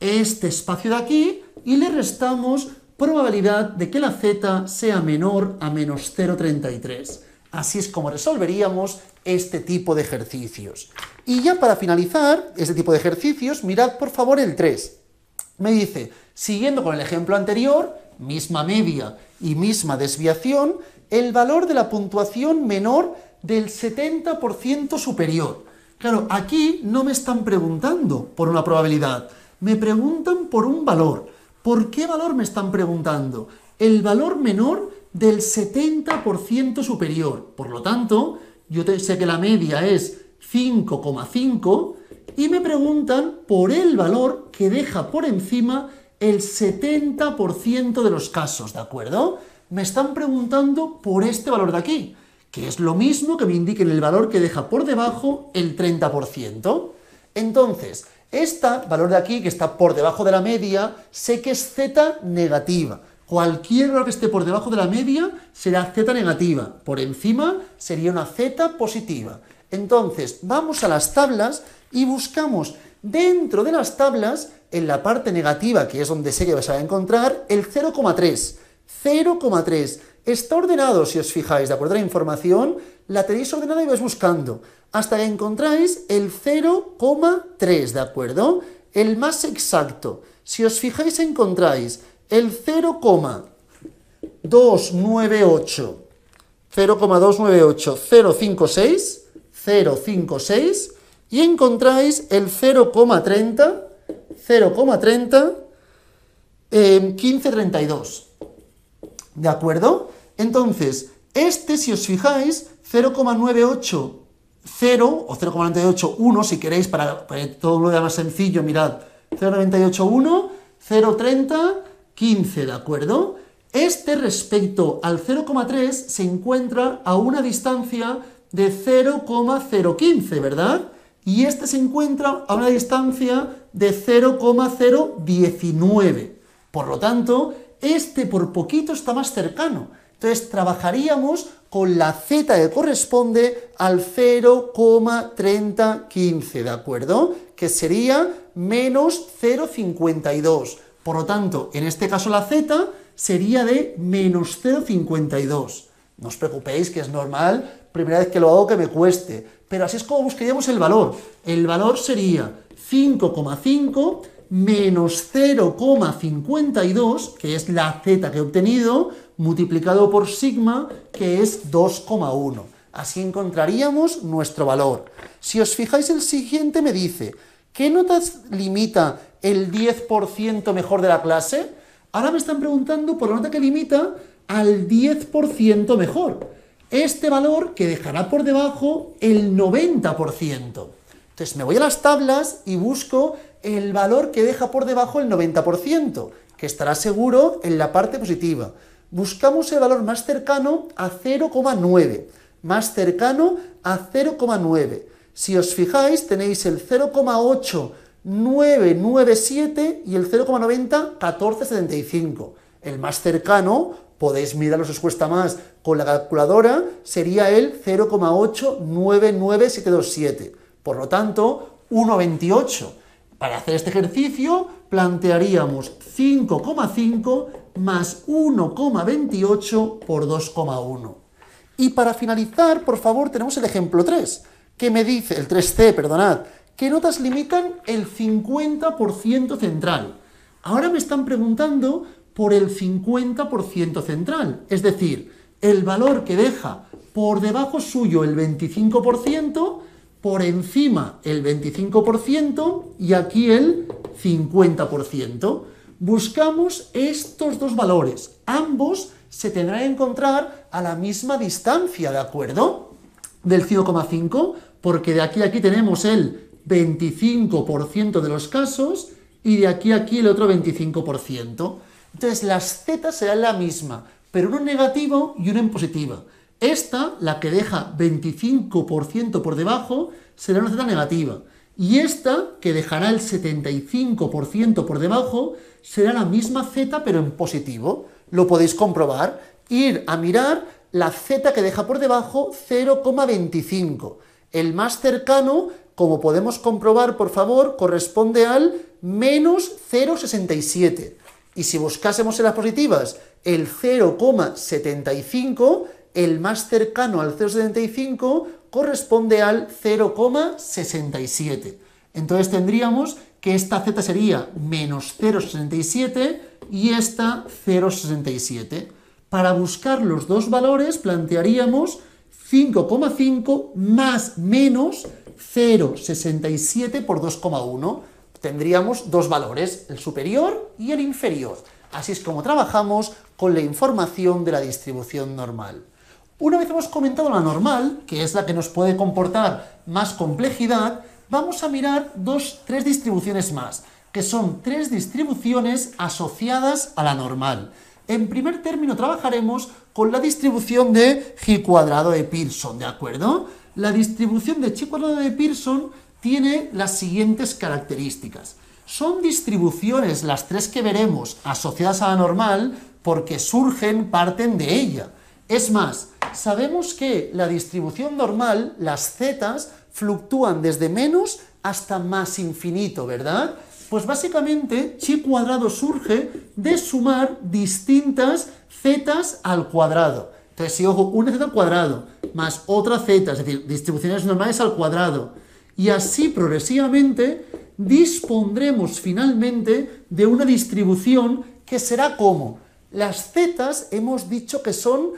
este espacio de aquí, y le restamos probabilidad de que la z sea menor a menos 0,33. Así es como resolveríamos este tipo de ejercicios. Y ya para finalizar este tipo de ejercicios, mirad por favor el 3. Me dice, siguiendo con el ejemplo anterior, misma media y misma desviación, el valor de la puntuación menor del 70% superior. Claro, aquí no me están preguntando por una probabilidad, me preguntan por un valor. ¿Por qué valor me están preguntando? El valor menor del 70% superior. Por lo tanto, yo sé que la media es 5,5 y me preguntan por el valor que deja por encima el 70% de los casos, ¿de acuerdo? Me están preguntando por este valor de aquí, que es lo mismo que me indiquen el valor que deja por debajo el 30%. Entonces, este valor de aquí, que está por debajo de la media, sé que es z negativa. Cualquier valor que esté por debajo de la media será z negativa. Por encima sería una z positiva. Entonces, vamos a las tablas y buscamos Dentro de las tablas, en la parte negativa, que es donde sé que vas a encontrar, el 0,3. 0,3. Está ordenado, si os fijáis, ¿de acuerdo? La información la tenéis ordenada y vais buscando, hasta que encontráis el 0,3, ¿de acuerdo? El más exacto. Si os fijáis, encontráis el 0,298, 0,298,056, y encontráis el 0,30, 1532. ¿De acuerdo? Entonces, si os fijáis, 0,980 o 0,981, si queréis, para todo lo demás sencillo, mirad, 0,981, 0,30, 15, ¿de acuerdo? Respecto al 0,3 se encuentra a una distancia de 0,015, ¿verdad? Y se encuentra a una distancia de 0,019. Por lo tanto, por poquito está más cercano. Entonces, trabajaríamos con la z que corresponde al 0,3015, ¿de acuerdo? Que sería menos 0,52. Por lo tanto, en este caso la z sería de menos 0,52. No os preocupéis, que es normal, primera vez que lo hago que me cueste, pero así es como buscaríamos el valor. El valor sería 5,5 menos 0,52, que es la z que he obtenido, multiplicado por sigma, que es 2,1. Así encontraríamos nuestro valor. Si os fijáis, el siguiente me dice, ¿qué notas limita el 10% mejor de la clase? Ahora me están preguntando por la nota que limita al 10% mejor. Valor que dejará por debajo el 90%. Entonces me voy a las tablas y busco el valor que deja por debajo el 90%, que estará seguro en la parte positiva. Buscamos el valor más cercano a 0,9. Más cercano a 0,9. Si os fijáis, tenéis el 0,8997 y el 0,90, 1475. El más cercano, podéis mirarlo si os cuesta más con la calculadora, sería el 0,899727. Por lo tanto, 1,28. Para hacer este ejercicio, plantearíamos 5,5 más 1,28 por 2,1. Y para finalizar, por favor, tenemos el ejemplo 3, que me dice, el 3C, perdonad, ¿qué notas limitan el 50% central? Ahora me están preguntando por el 50% central, es decir, el valor que deja por debajo suyo el 25%, por encima el 25% y aquí el 50%. Buscamos estos dos valores. Ambos se tendrán que encontrar a la misma distancia, ¿de acuerdo? Del 5,5, porque de aquí a aquí tenemos el 25% de los casos y de aquí a aquí el otro 25%. Entonces las z serán la misma, pero uno en negativo y uno en positiva. La que deja 25% por debajo, será una z negativa. Y que dejará el 75% por debajo, será la misma z, pero en positivo. Lo podéis comprobar. Ir a mirar la z que deja por debajo 0,25. El más cercano, como podemos comprobar, por favor, corresponde al menos 0,67. Y si buscásemos en las positivas el 0,75, el más cercano al 0,75 corresponde al 0,67. Entonces tendríamos que esta z sería menos 0,67 y esta 0,67. Para buscar los dos valores plantearíamos 5,5 más menos 0,67 por 2,1. Tendríamos dos valores, el superior y el inferior. Así es como trabajamos con la información de la distribución normal. Una vez hemos comentado la normal, que es la que nos puede comportar más complejidad, vamos a mirar tres distribuciones más, que son tres distribuciones asociadas a la normal. En primer término trabajaremos con la distribución de Chi cuadrado de Pearson, ¿de acuerdo? La distribución de Chi cuadrado de Pearson tiene las siguientes características. Son distribuciones, las tres que veremos, asociadas a la normal, porque parten de ella. Es más, sabemos que la distribución normal, las zetas, fluctúan desde menos hasta más infinito, ¿verdad? Pues básicamente chi cuadrado surge de sumar distintas zetas al cuadrado. Entonces, si ojo, una z al cuadrado más otra z, es decir, distribuciones normales al cuadrado, y así progresivamente dispondremos finalmente de una distribución que será como las zetas hemos dicho que son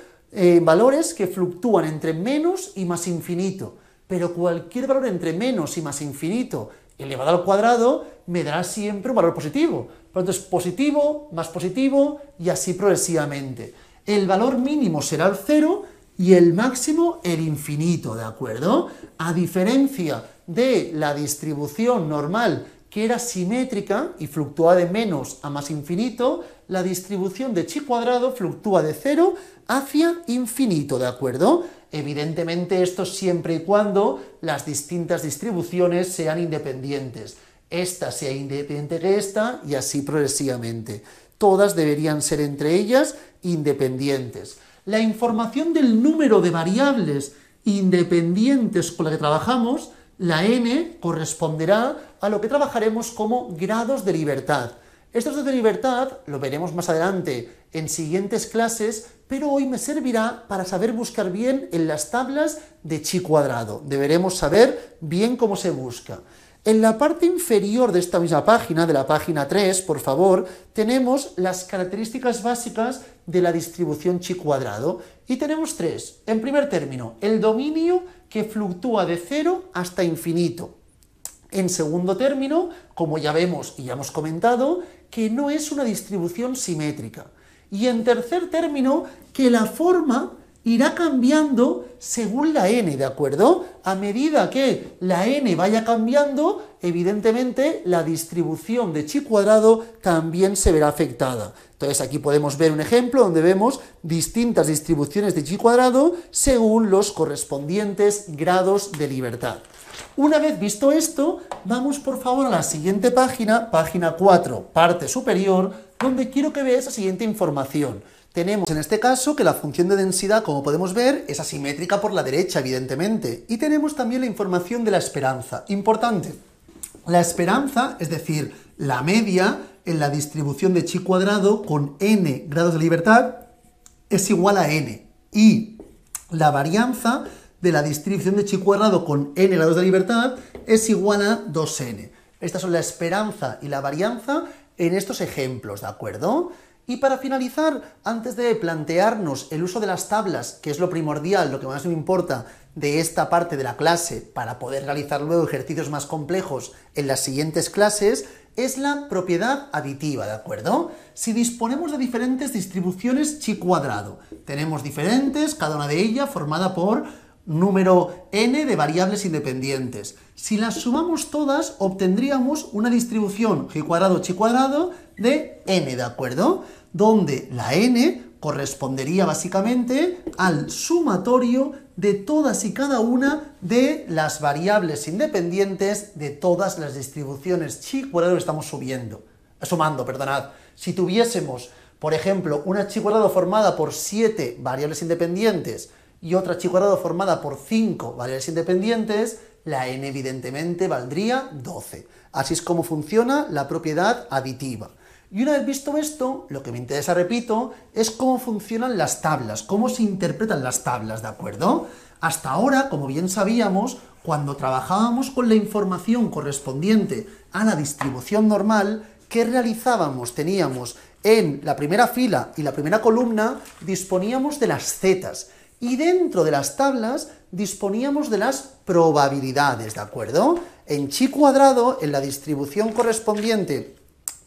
valores que fluctúan entre menos y más infinito, pero cualquier valor entre menos y más infinito elevado al cuadrado me dará siempre un valor positivo. Por lo tanto, es positivo, más positivo y así progresivamente. El valor mínimo será el 0 y el máximo el infinito, ¿de acuerdo? A diferencia de la distribución normal que era simétrica y fluctúa de menos a más infinito, la distribución de chi cuadrado fluctúa de 0 hacia infinito, ¿de acuerdo? Evidentemente esto siempre y cuando las distintas distribuciones sean independientes. Esta sea independiente que esta y así progresivamente. Todas deberían ser entre ellas independientes. La información del número de variables independientes con la que trabajamos, la n, corresponderá a lo que trabajaremos como grados de libertad. Estos grados de libertad lo veremos más adelante en siguientes clases, pero hoy me servirá para saber buscar bien en las tablas de chi cuadrado. Deberemos saber bien cómo se busca. En la parte inferior de esta misma página, de la página 3, por favor, tenemos las características básicas de la distribución chi cuadrado. Y tenemos tres. En primer término, el dominio que fluctúa de 0 hasta infinito. En segundo término, como ya vemos y ya hemos comentado, que no es una distribución simétrica. Y en tercer término, que la forma irá cambiando según la n, ¿de acuerdo? A medida que la n vaya cambiando, evidentemente la distribución de chi cuadrado también se verá afectada. Entonces aquí podemos ver un ejemplo donde vemos distintas distribuciones de chi cuadrado según los correspondientes grados de libertad. Una vez visto esto, vamos por favor a la siguiente página, página 4, parte superior, donde quiero que veas la siguiente información. Tenemos en este caso que la función de densidad, como podemos ver, es asimétrica por la derecha, evidentemente. Y tenemos también la información de la esperanza. Importante, la esperanza, es decir, la media en la distribución de chi cuadrado con n grados de libertad, es igual a n. Y la varianza de la distribución de chi cuadrado con n grados de libertad es igual a 2n. Estas son la esperanza y la varianza en estos ejemplos, ¿de acuerdo? Y para finalizar, antes de plantearnos el uso de las tablas, que es lo primordial, lo que más me importa de esta parte de la clase para poder realizar luego ejercicios más complejos en las siguientes clases, es la propiedad aditiva, ¿de acuerdo? Si disponemos de diferentes distribuciones chi cuadrado, tenemos diferentes, cada una de ellas formada por número n de variables independientes. Si las sumamos todas, obtendríamos una distribución g cuadrado chi cuadrado de n, ¿de acuerdo? Donde la n correspondería básicamente al sumatorio de todas y cada una de las variables independientes de todas las distribuciones chi cuadrado que estamos sumando, perdonad. Si tuviésemos, por ejemplo, una chi cuadrado formada por 7 variables independientes y otra chi cuadrado formada por 5 variables independientes, la n evidentemente valdría 12. Así es como funciona la propiedad aditiva. Y una vez visto esto, lo que me interesa, repito, es cómo funcionan las tablas, cómo se interpretan las tablas, ¿de acuerdo? Hasta ahora, como bien sabíamos, cuando trabajábamos con la información correspondiente a la distribución normal, ¿qué realizábamos? Teníamos en la primera fila y la primera columna, disponíamos de las zetas, y dentro de las tablas disponíamos de las probabilidades, ¿de acuerdo? En chi cuadrado, en la distribución correspondiente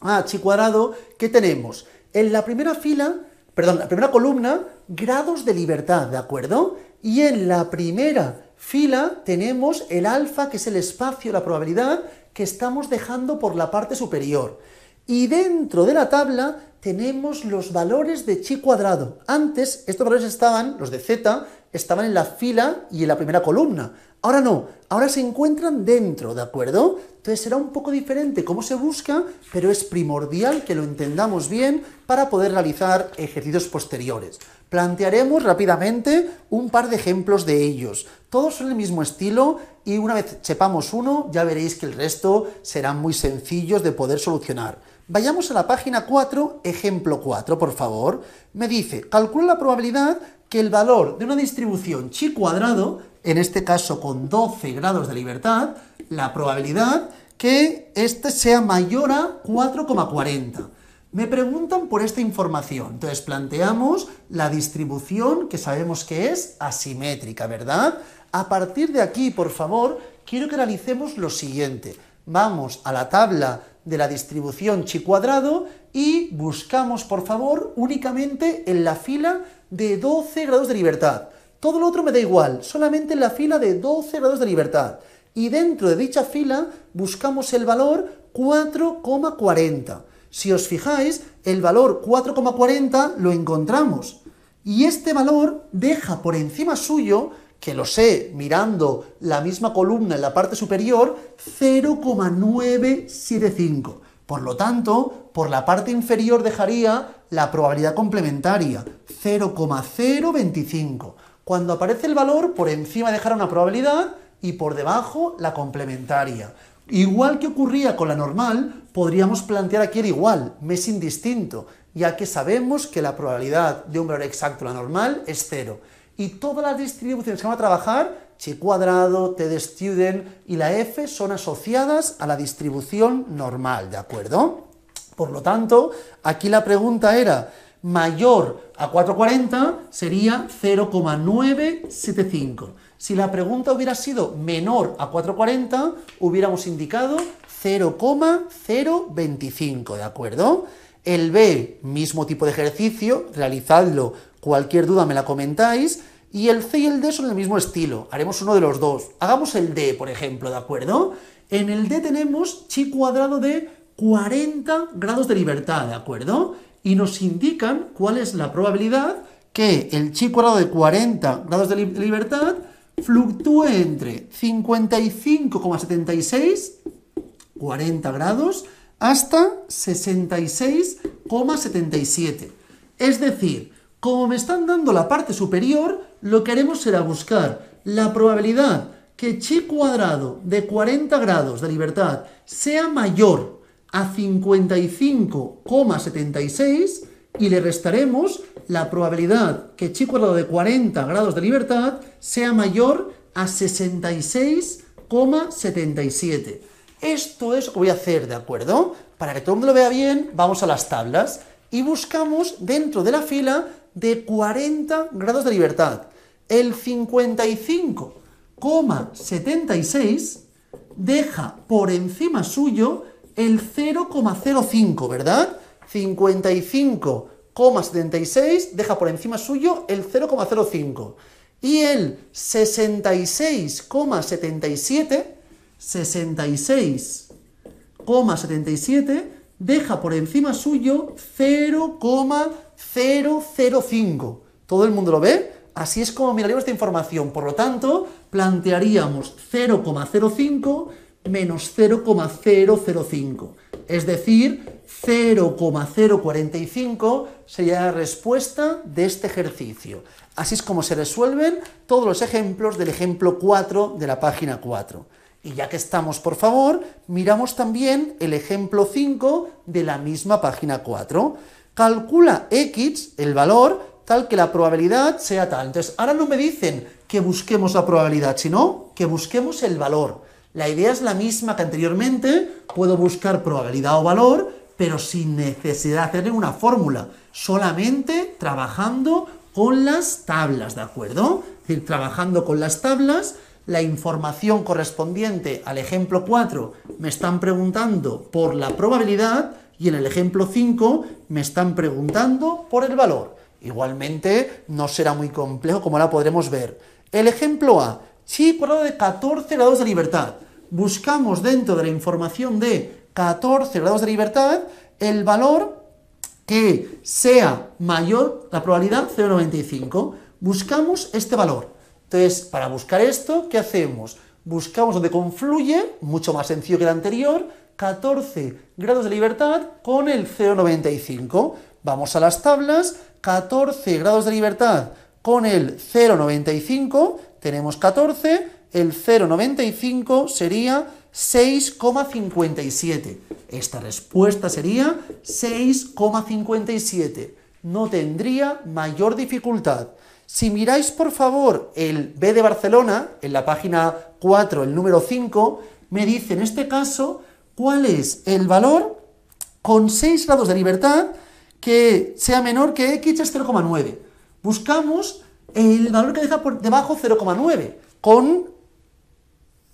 a chi cuadrado, ¿qué tenemos? En la primera fila, la primera columna, grados de libertad, ¿de acuerdo? Y en la primera fila tenemos el alfa, que es el espacio, la probabilidad, que estamos dejando por la parte superior. Y dentro de la tabla tenemos los valores de chi cuadrado. Antes, estos valores estaban, los de z, estaban en la fila y en la primera columna. Ahora no, ahora se encuentran dentro, ¿de acuerdo? Entonces será un poco diferente cómo se busca, pero es primordial que lo entendamos bien para poder realizar ejercicios posteriores. Plantearemos rápidamente un par de ejemplos de ellos. Todos son el mismo estilo y una vez sepamos uno, ya veréis que el resto serán muy sencillos de poder solucionar. Vayamos a la página 4, ejemplo 4, por favor. Me dice, calcula la probabilidad que el valor de una distribución chi cuadrado, en este caso con 12 grados de libertad, la probabilidad que este sea mayor a 4,40. Me preguntan por esta información, entonces planteamos la distribución que sabemos que es asimétrica, ¿verdad? A partir de aquí, por favor, quiero que realicemos lo siguiente. Vamos a la tabla de la distribución chi cuadrado y buscamos, por favor, únicamente en la fila de 12 grados de libertad. Todo lo otro me da igual, solamente en la fila de 12 grados de libertad. Y dentro de dicha fila buscamos el valor 4,40. Si os fijáis, el valor 4,40 lo encontramos. Y este valor deja por encima suyo, que lo sé mirando la misma columna en la parte superior, 0,975. Por lo tanto, por la parte inferior dejaría la probabilidad complementaria, 0,025. Cuando aparece el valor, por encima dejará una probabilidad y por debajo la complementaria. Igual que ocurría con la normal, podríamos plantear aquí el igual, me es indistinto, ya que sabemos que la probabilidad de un valor exacto, la normal, es 0. Y todas las distribuciones que van a trabajar, chi cuadrado, t de student y la f, son asociadas a la distribución normal, ¿de acuerdo? Por lo tanto, aquí la pregunta era mayor a 4,40 sería 0,975. Si la pregunta hubiera sido menor a 4,40, hubiéramos indicado 0,025, ¿de acuerdo? El B, mismo tipo de ejercicio, realizadlo, cualquier duda me la comentáis, y el C y el D son del mismo estilo, haremos uno de los dos. Hagamos el D, por ejemplo, ¿de acuerdo? En el D tenemos chi cuadrado de 40 grados de libertad, ¿de acuerdo? Y nos indican cuál es la probabilidad que el chi cuadrado de 40 grados de libertad fluctúe entre 55,76, 40 grados, hasta 66,77. Es decir, como me están dando la parte superior, lo que haremos será buscar la probabilidad que chi cuadrado de 40 grados de libertad sea mayor a 55,76 y le restaremos la probabilidad que chi cuadrado de 40 grados de libertad sea mayor a 66,77. Esto es lo que voy a hacer, ¿de acuerdo? Para que todo el mundo lo vea bien, vamos a las tablas y buscamos dentro de la fila de 40 grados de libertad. El 55,76 deja por encima suyo el 0,05, ¿verdad? 55,76 deja por encima suyo el 0,05. Y el 66,77 deja por encima suyo 0,005. ¿Todo el mundo lo ve? Así es como miraríamos esta información. Por lo tanto, plantearíamos 0,05 menos 0,005. Es decir, 0,045 sería la respuesta de este ejercicio. Así es como se resuelven todos los ejemplos del ejemplo 4 de la página 4. Y ya que estamos, por favor, miramos también el ejemplo 5 de la misma página 4. Calcula x, el valor, tal que la probabilidad sea tal. Entonces, ahora no me dicen que busquemos la probabilidad, sino que busquemos el valor. La idea es la misma que anteriormente, puedo buscar probabilidad o valor, pero sin necesidad de hacer ninguna fórmula, solamente trabajando con las tablas, ¿de acuerdo? Es decir, trabajando con las tablas, la información correspondiente al ejemplo 4 me están preguntando por la probabilidad y en el ejemplo 5 me están preguntando por el valor. Igualmente no será muy complejo como ahora podremos ver. El ejemplo A, chi cuadrado de 14 grados de libertad. Buscamos dentro de la información de 14 grados de libertad el valor que sea mayor, la probabilidad 0,95. Buscamos este valor. Entonces, para buscar esto, ¿qué hacemos? Buscamos donde confluye, mucho más sencillo que el anterior, 14 grados de libertad con el 0,95. Vamos a las tablas, 14 grados de libertad con el 0,95, tenemos 14, el 0,95 sería 6,57. Esta respuesta sería 6,57. No tendría mayor dificultad. Si miráis, por favor, el B de Barcelona, en la página 4, el número 5, me dice en este caso cuál es el valor con 6 grados de libertad que sea menor que x es 0,9. Buscamos el valor que deja por debajo 0,9 con,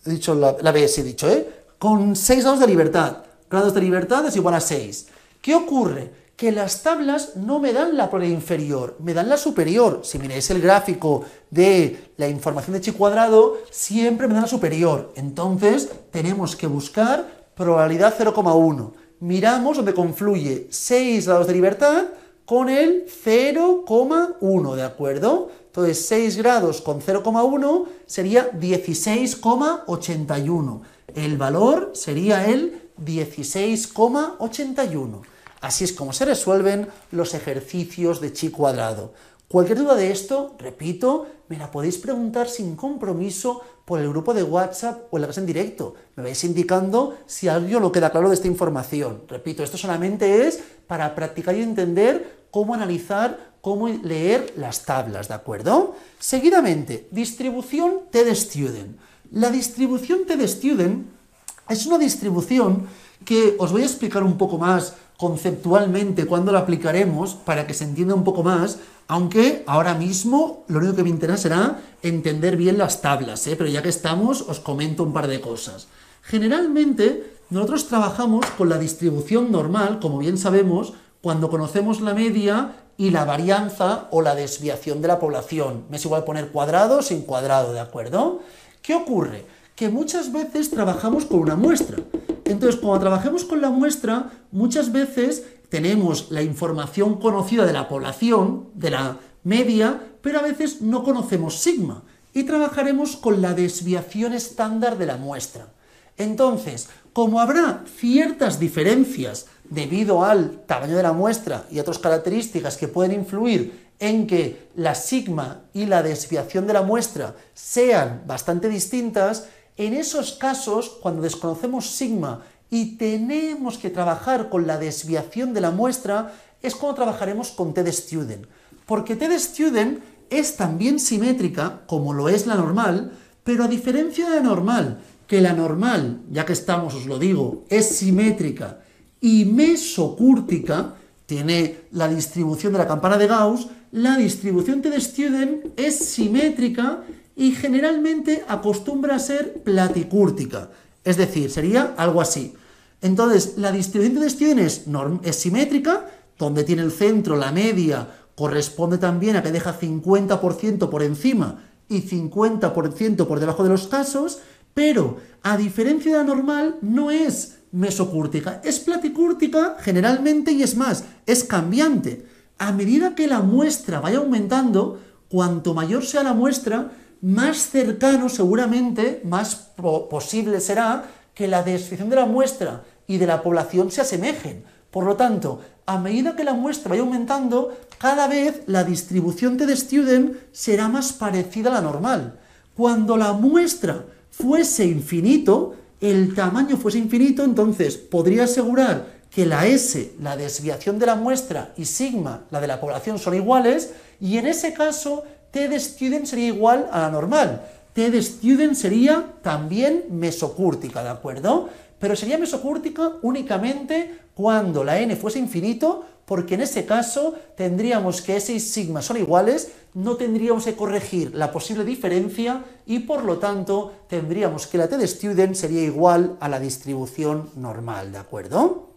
he dicho la BS, he dicho, con 6 grados de libertad. Grados de libertad es igual a 6. ¿Qué ocurre? Que las tablas no me dan la probabilidad inferior, me dan la superior. Si miráis el gráfico de la información de chi cuadrado, siempre me dan la superior. Entonces, tenemos que buscar probabilidad 0,1. Miramos donde confluye 6 grados de libertad con el 0,1, ¿de acuerdo? Entonces, 6 grados con 0,1 sería 16,81. El valor sería el 16,81. Así es como se resuelven los ejercicios de chi cuadrado. Cualquier duda de esto, repito, me la podéis preguntar sin compromiso por el grupo de WhatsApp o en la clase en directo. Me vais indicando si algo no queda claro de esta información. Repito, esto solamente es para practicar y entender cómo analizar, cómo leer las tablas, ¿de acuerdo? Seguidamente, distribución TD-Student. La distribución TD-Student es una distribución que os voy a explicar un poco más conceptualmente cuando la aplicaremos para que se entienda un poco más, aunque ahora mismo lo único que me interesa será entender bien las tablas, pero ya que estamos os comento un par de cosas. Generalmente nosotros trabajamos con la distribución normal, como bien sabemos, cuando conocemos la media y la varianza o la desviación de la población. Me es igual poner cuadrado sin cuadrado, ¿de acuerdo? ¿Qué ocurre? Que muchas veces trabajamos con una muestra. Entonces, cuando trabajemos con la muestra, muchas veces tenemos la información conocida de la población, de la media, pero a veces no conocemos sigma y trabajaremos con la desviación estándar de la muestra. Entonces, como habrá ciertas diferencias debido al tamaño de la muestra y otras características que pueden influir en que la sigma y la desviación de la muestra sean bastante distintas, en esos casos, cuando desconocemos sigma y tenemos que trabajar con la desviación de la muestra, es cuando trabajaremos con TD-Student. Porque TD-Student es también simétrica, como lo es la normal, pero a diferencia de la normal, que la normal, ya que estamos, os lo digo, es simétrica y mesocúrtica, tiene la distribución de la campana de Gauss, la distribución TD-Student es simétrica y generalmente acostumbra a ser platicúrtica, es decir, sería algo así. Entonces, la distribución TD-Student es simétrica, donde tiene el centro, la media, corresponde también a que deja 50% por encima y 50% por debajo de los casos, pero a diferencia de la normal, no es mesocúrtica, es platicúrtica generalmente y es más, es cambiante. A medida que la muestra vaya aumentando, cuanto mayor sea la muestra, más cercano seguramente, más posible será que la desviación de la muestra y de la población se asemejen. Por lo tanto, a medida que la muestra vaya aumentando, cada vez la distribución TD-Student será más parecida a la normal. Cuando la muestra fuese infinito, el tamaño fuese infinito, entonces podría asegurar que la S, la desviación de la muestra, y sigma, la de la población, son iguales, y en ese caso TD-Student sería igual a la normal. TD-Student sería también mesocúrtica, ¿de acuerdo? Pero sería mesocúrtica únicamente cuando la n fuese infinito, porque en ese caso tendríamos que S y sigma son iguales, no tendríamos que corregir la posible diferencia y por lo tanto tendríamos que la TD-Student sería igual a la distribución normal, ¿de acuerdo?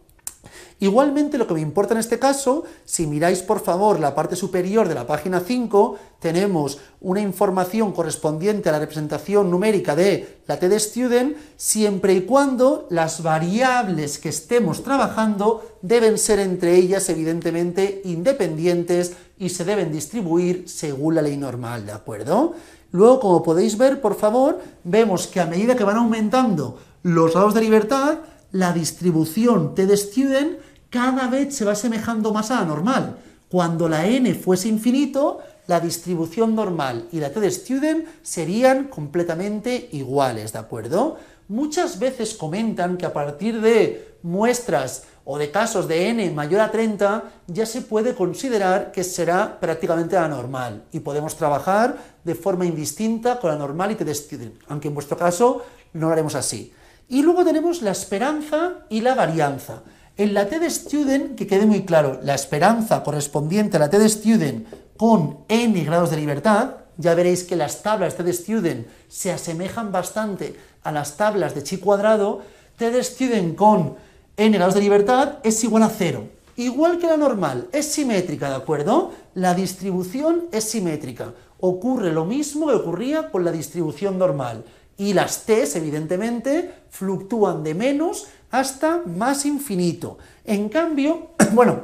Igualmente, lo que me importa en este caso, si miráis por favor la parte superior de la página 5, tenemos una información correspondiente a la representación numérica de la TD-Student, siempre y cuando las variables que estemos trabajando deben ser entre ellas evidentemente independientes y se deben distribuir según la ley normal, ¿de acuerdo? Luego, como podéis ver, por favor, vemos que a medida que van aumentando los grados de libertad, la distribución t de student cada vez se va asemejando más a la normal. Cuando la n fuese infinito, la distribución normal y la t de student serían completamente iguales, ¿de acuerdo? Muchas veces comentan que a partir de muestras o de casos de n mayor a 30 ya se puede considerar que será prácticamente la normal y podemos trabajar de forma indistinta con la normal y t de student, aunque en vuestro caso no lo haremos así. Y luego tenemos la esperanza y la varianza. En la t de student, que quede muy claro, la esperanza correspondiente a la t de student con n grados de libertad, ya veréis que las tablas t de student se asemejan bastante a las tablas de chi cuadrado, t de student con n grados de libertad es igual a 0. Igual que la normal, es simétrica, ¿de acuerdo? La distribución es simétrica. Ocurre lo mismo que ocurría con la distribución normal. Y las t's, evidentemente, fluctúan de menos hasta más infinito. En cambio, bueno,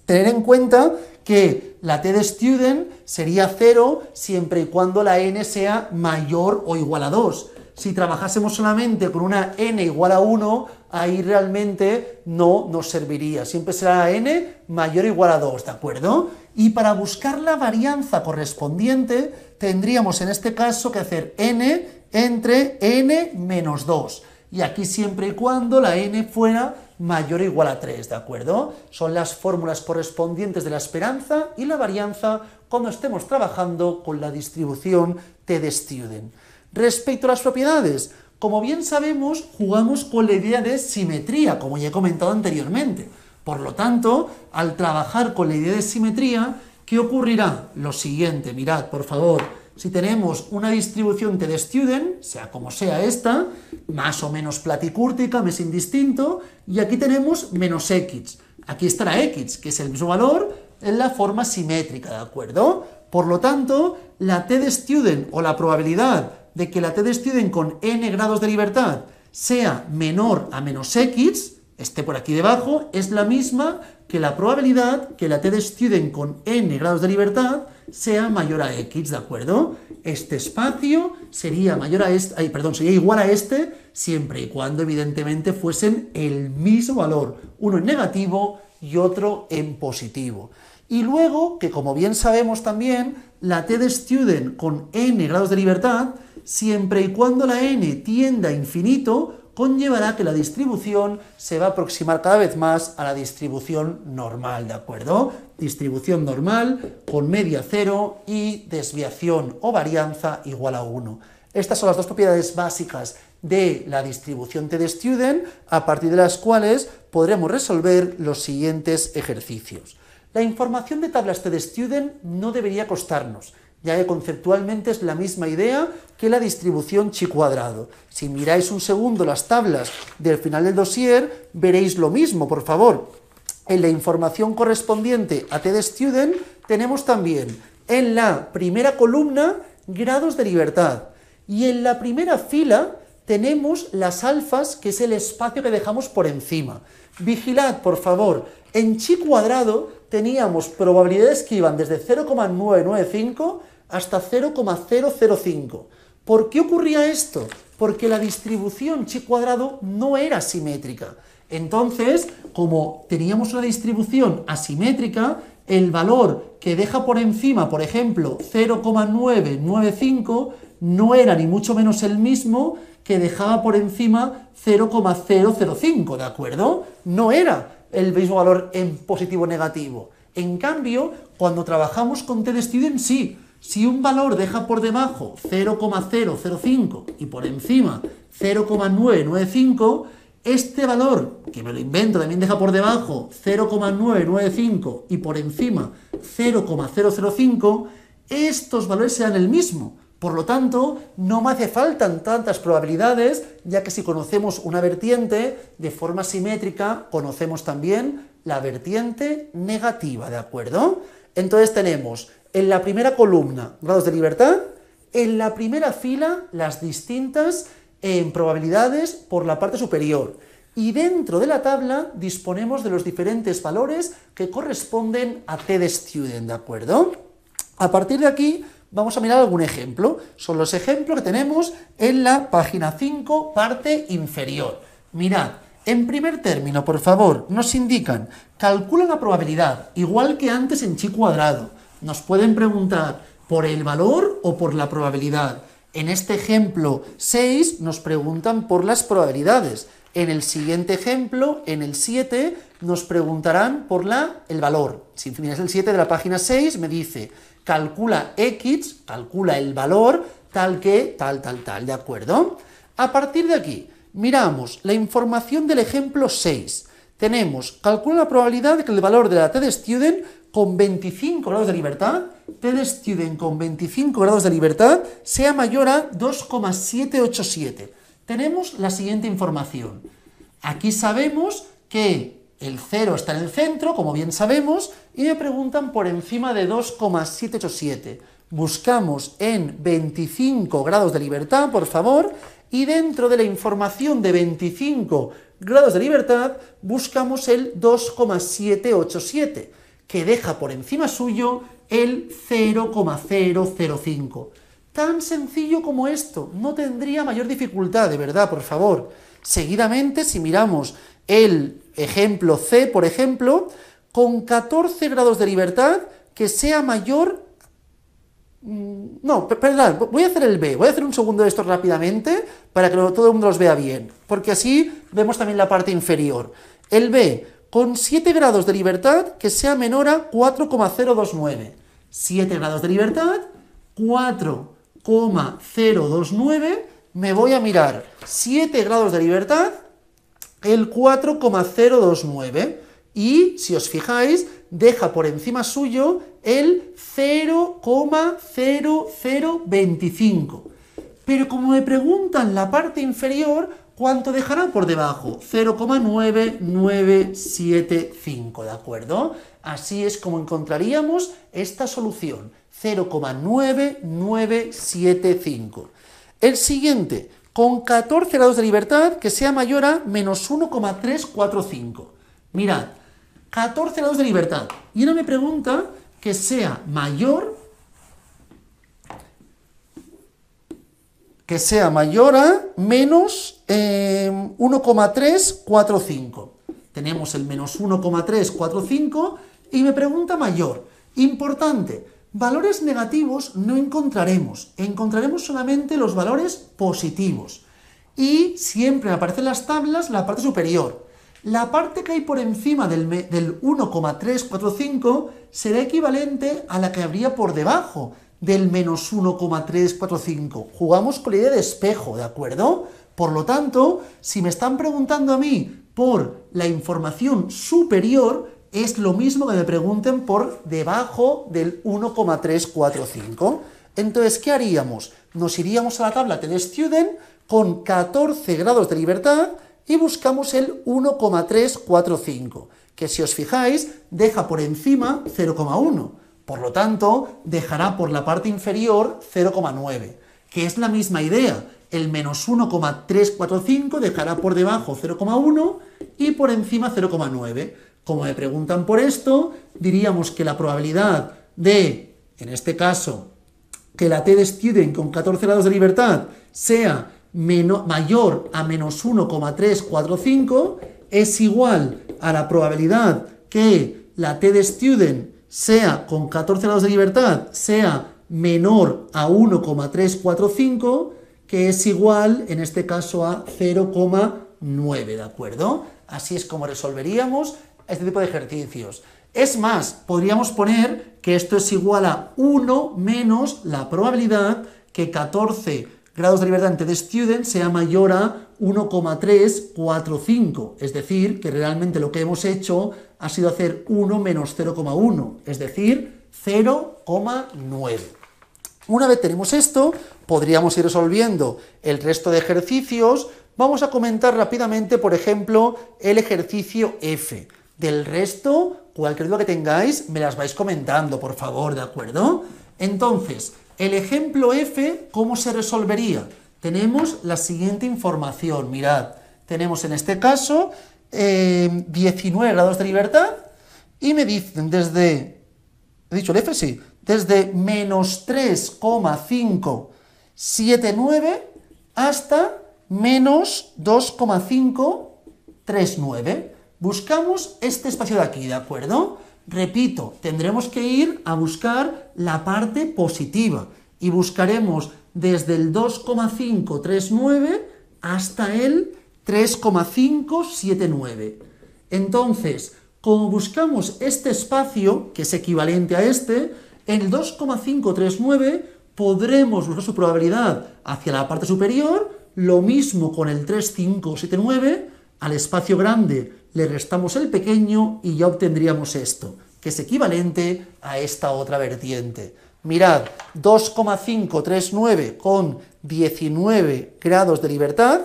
tener en cuenta que la t de student sería 0 siempre y cuando la n sea mayor o igual a 2. Si trabajásemos solamente con una n igual a 1, ahí realmente no nos serviría. Siempre será la n mayor o igual a 2, ¿de acuerdo? Y para buscar la varianza correspondiente, tendríamos en este caso que hacer n entre n menos 2. Y aquí siempre y cuando la n fuera mayor o igual a 3, ¿de acuerdo? Son las fórmulas correspondientes de la esperanza y la varianza cuando estemos trabajando con la distribución t de student. Respecto a las propiedades, como bien sabemos, jugamos con la idea de simetría, como ya he comentado anteriormente. Por lo tanto, al trabajar con la idea de simetría, ¿qué ocurrirá? Lo siguiente, mirad, por favor, si tenemos una distribución t de student, sea como sea esta, más o menos platicúrtica, me es indistinto, y aquí tenemos menos x. Aquí estará x, que es el mismo valor, en la forma simétrica, ¿de acuerdo? Por lo tanto, la t de student, o la probabilidad de que la t de student con n grados de libertad sea menor a menos x, esté por aquí debajo, es la misma que la probabilidad que la t de student con n grados de libertad sea mayor a x, ¿de acuerdo? Este espacio sería mayor a este, sería igual a este, siempre y cuando evidentemente fuesen el mismo valor, uno en negativo y otro en positivo. Y luego, que como bien sabemos también, la t de student con n grados de libertad, siempre y cuando la n tienda a infinito, conllevará que la distribución se va a aproximar cada vez más a la distribución normal, ¿de acuerdo? Distribución normal con media 0 y desviación o varianza igual a 1. Estas son las dos propiedades básicas de la distribución t de student, a partir de las cuales podremos resolver los siguientes ejercicios. La información de tablas t de student no debería costarnos, ya que conceptualmente es la misma idea que la distribución chi cuadrado. Si miráis un segundo las tablas del final del dossier, veréis lo mismo, por favor. En la información correspondiente a t de student tenemos también en la primera columna grados de libertad y en la primera fila tenemos las alfas, que es el espacio que dejamos por encima. Vigilad, por favor, en chi cuadrado teníamos probabilidades que iban desde 0,995 hasta 0,005. ¿Por qué ocurría esto? Porque la distribución chi cuadrado no era simétrica. Entonces, como teníamos una distribución asimétrica, el valor que deja por encima, por ejemplo, 0,995, no era ni mucho menos el mismo que dejaba por encima 0,005, ¿de acuerdo? No era el mismo valor en positivo o negativo. En cambio, cuando trabajamos con t de student, sí. Si un valor deja por debajo 0,005 y por encima 0,995, este valor, que me lo invento, también deja por debajo 0,995 y por encima 0,005, estos valores serán el mismo. Por lo tanto, no me hace falta tantas probabilidades, ya que si conocemos una vertiente de forma simétrica, conocemos también la vertiente negativa, ¿de acuerdo? Entonces tenemos en la primera columna grados de libertad, en la primera fila las distintas probabilidades por la parte superior, y dentro de la tabla disponemos de los diferentes valores que corresponden a t de student, ¿de acuerdo? A partir de aquí Vamos a mirar algún ejemplo. Son los ejemplos que tenemos en la página 5, parte inferior. Mirad, en primer término, por favor, nos indican, calcula la probabilidad, igual que antes en chi cuadrado. Nos pueden preguntar por el valor o por la probabilidad. En este ejemplo 6 nos preguntan por las probabilidades. En el siguiente ejemplo, en el 7, nos preguntarán por el valor. Si es el 7 de la página 6, me dice, calcula x, calcula el valor, tal que, tal, ¿de acuerdo? A partir de aquí, miramos la información del ejemplo 6. Tenemos, calcula la probabilidad de que el valor de la TDStudent con 25 grados de libertad, TDStudent con 25 grados de libertad, sea mayor a 2,787. Tenemos la siguiente información. Aquí sabemos que el 0 está en el centro, como bien sabemos, y me preguntan por encima de 2,787. Buscamos en 25 grados de libertad, por favor, y dentro de la información de 25 grados de libertad buscamos el 2,787, que deja por encima suyo el 0,005. Tan sencillo como esto, no tendría mayor dificultad, de verdad, por favor. Seguidamente, si miramos el ejemplo C, por ejemplo, con 14 grados de libertad, que sea mayor... No, perdón, voy a hacer el B, voy a hacer un segundo de esto rápidamente, para que todo el mundo los vea bien, porque así vemos también la parte inferior. El B, con 7 grados de libertad, que sea menor a 4,029. 7 grados de libertad, 4,029, me voy a mirar 7 grados de libertad, el 4,029, y si os fijáis, deja por encima suyo el 0,0025. Pero como me preguntan la parte inferior, ¿cuánto dejará por debajo? 0,9975, ¿de acuerdo? Así es como encontraríamos esta solución, 0,9975. El siguiente, con 14 grados de libertad, que sea mayor a menos 1,345. Mirad, 14 grados de libertad. Y ahora me pregunta que sea mayor a menos 1,345. Tenemos el menos 1,345 y me pregunta mayor. Importante, valores negativos no encontraremos solamente los valores positivos. Y siempre me aparecen las tablas la parte superior. La parte que hay por encima del 1,345 será equivalente a la que habría por debajo del menos 1,345. Jugamos con la idea de espejo, ¿de acuerdo? Por lo tanto, si me están preguntando a mí por la información superior, es lo mismo que me pregunten por debajo del 1,345. Entonces, ¿qué haríamos? Nos iríamos a la tabla TDStudent con 14 grados de libertad y buscamos el 1,345, que si os fijáis, deja por encima 0,1. Por lo tanto, dejará por la parte inferior 0,9, que es la misma idea. El menos 1,345 dejará por debajo 0,1 y por encima 0,9. Como me preguntan por esto, diríamos que la probabilidad de, en este caso, que la TDStudent con 14 grados de libertad sea mayor a menos 1,345 es igual a la probabilidad que la TDStudent sea con 14 grados de libertad sea menor a 1,345, que es igual, en este caso, a 0,9, ¿de acuerdo? Así es como resolveríamos este tipo de ejercicios. Es más, podríamos poner que esto es igual a 1 menos la probabilidad que 14 grados de libertad en TDStudent sea mayor a 1,345, es decir, que realmente lo que hemos hecho ha sido hacer 1 menos 0,1, es decir, 0,9. Una vez tenemos esto, podríamos ir resolviendo el resto de ejercicios. Vamos a comentar rápidamente, por ejemplo, el ejercicio F. Del resto, cualquier duda que tengáis, me las vais comentando, por favor, ¿de acuerdo? Entonces, el ejemplo F, ¿cómo se resolvería? Tenemos la siguiente información, mirad, tenemos en este caso 19 grados de libertad y me dicen desde, ¿he dicho el F? Sí, desde menos 3,579 hasta menos 2,539. Buscamos este espacio de aquí, ¿de acuerdo? Repito, tendremos que ir a buscar la parte positiva y buscaremos desde el 2,539 hasta el 3,579. Entonces, como buscamos este espacio, que es equivalente a este, en el 2,539 podremos buscar su probabilidad hacia la parte superior, lo mismo con el 3,579, al espacio grande le restamos el pequeño y ya obtendríamos esto, que es equivalente a esta otra vertiente. Mirad, 2,539 con 19 grados de libertad,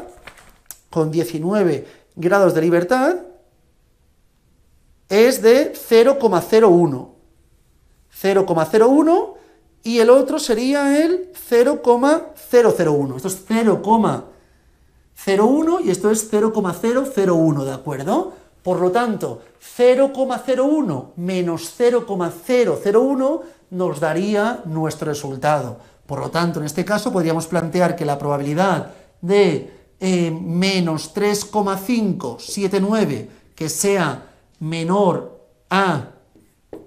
es de 0,01. 0,01 y el otro sería el 0,001. Esto es 0,01 y esto es 0,001, ¿de acuerdo? Por lo tanto, 0,01 menos 0,001 nos daría nuestro resultado. Por lo tanto, en este caso podríamos plantear que la probabilidad de menos 3,579 que sea menor a,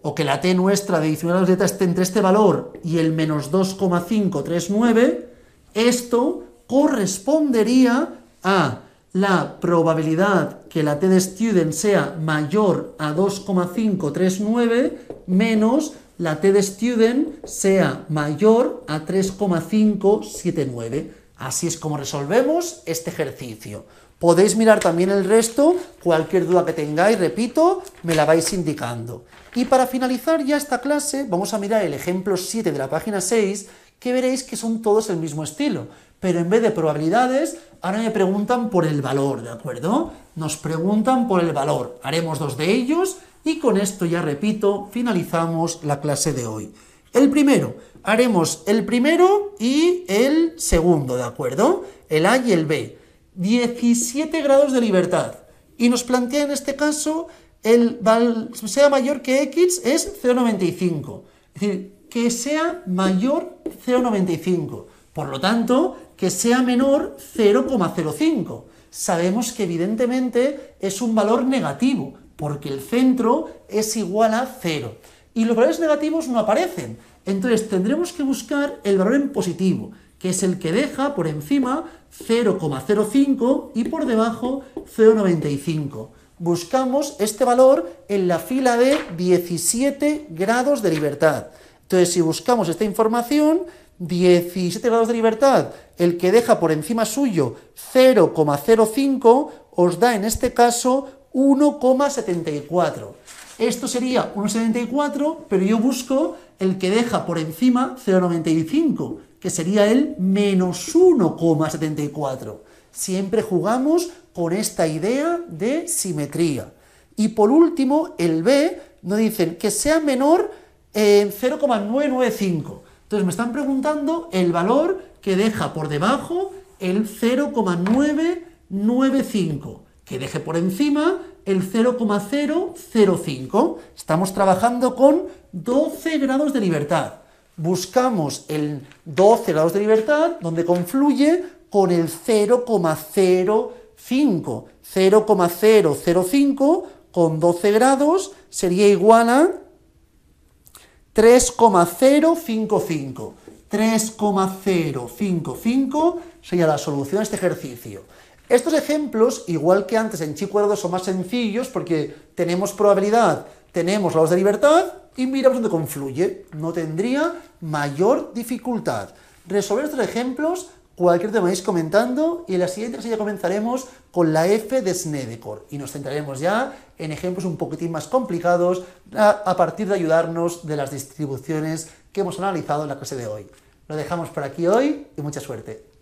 o que la t nuestra de 19 grados de delta esté entre este valor y el menos 2,539, esto correspondería a la probabilidad que la t de student sea mayor a 2,539 menos la t de student sea mayor a 3,579. Así es como resolvemos este ejercicio. Podéis mirar también el resto, cualquier duda que tengáis, repito, me la vais indicando. Y para finalizar ya esta clase, vamos a mirar el ejemplo 7 de la página 6, que veréis que son todos el mismo estilo, pero en vez de probabilidades, ahora me preguntan por el valor, ¿de acuerdo? Nos preguntan por el valor, haremos dos de ellos, y con esto ya repito, finalizamos la clase de hoy. El primero, haremos el primero y el segundo, ¿de acuerdo? El A y el B. 17 grados de libertad. Y nos plantea en este caso, sea mayor que X es 0,95. Es decir, que sea mayor 0,95. Por lo tanto, que sea menor 0,05. Sabemos que evidentemente es un valor negativo, porque el centro es igual a 0. Y los valores negativos no aparecen. Entonces tendremos que buscar el valor en positivo, que es el que deja por encima 0,05 y por debajo 0,95. Buscamos este valor en la fila de 17 grados de libertad. Entonces, si buscamos esta información, 17 grados de libertad, el que deja por encima suyo 0,05, os da en este caso 1,74. Esto sería 1,74, pero yo busco el que deja por encima 0,95, que sería el menos 1,74. Siempre jugamos con esta idea de simetría. Y por último, el B nos dicen que sea menor en 0,995. Entonces me están preguntando el valor que deja por debajo el 0,995, que deje por encima el 0,005. Estamos trabajando con 12 grados de libertad. Buscamos el 12 grados de libertad, donde confluye con el 0,05. 0,005 con 12 grados sería igual a 3,055. 3,055 sería la solución a este ejercicio. Estos ejemplos, igual que antes en chi cuadrado, son más sencillos porque tenemos probabilidad, tenemos grados de libertad y miramos dónde confluye. No tendría mayor dificultad. Resolver estos ejemplos, cualquier tema vais comentando, y en la siguiente clase ya comenzaremos con la F de Snedeker y nos centraremos ya en ejemplos un poquitín más complicados a partir de ayudarnos de las distribuciones que hemos analizado en la clase de hoy. Lo dejamos por aquí hoy y mucha suerte.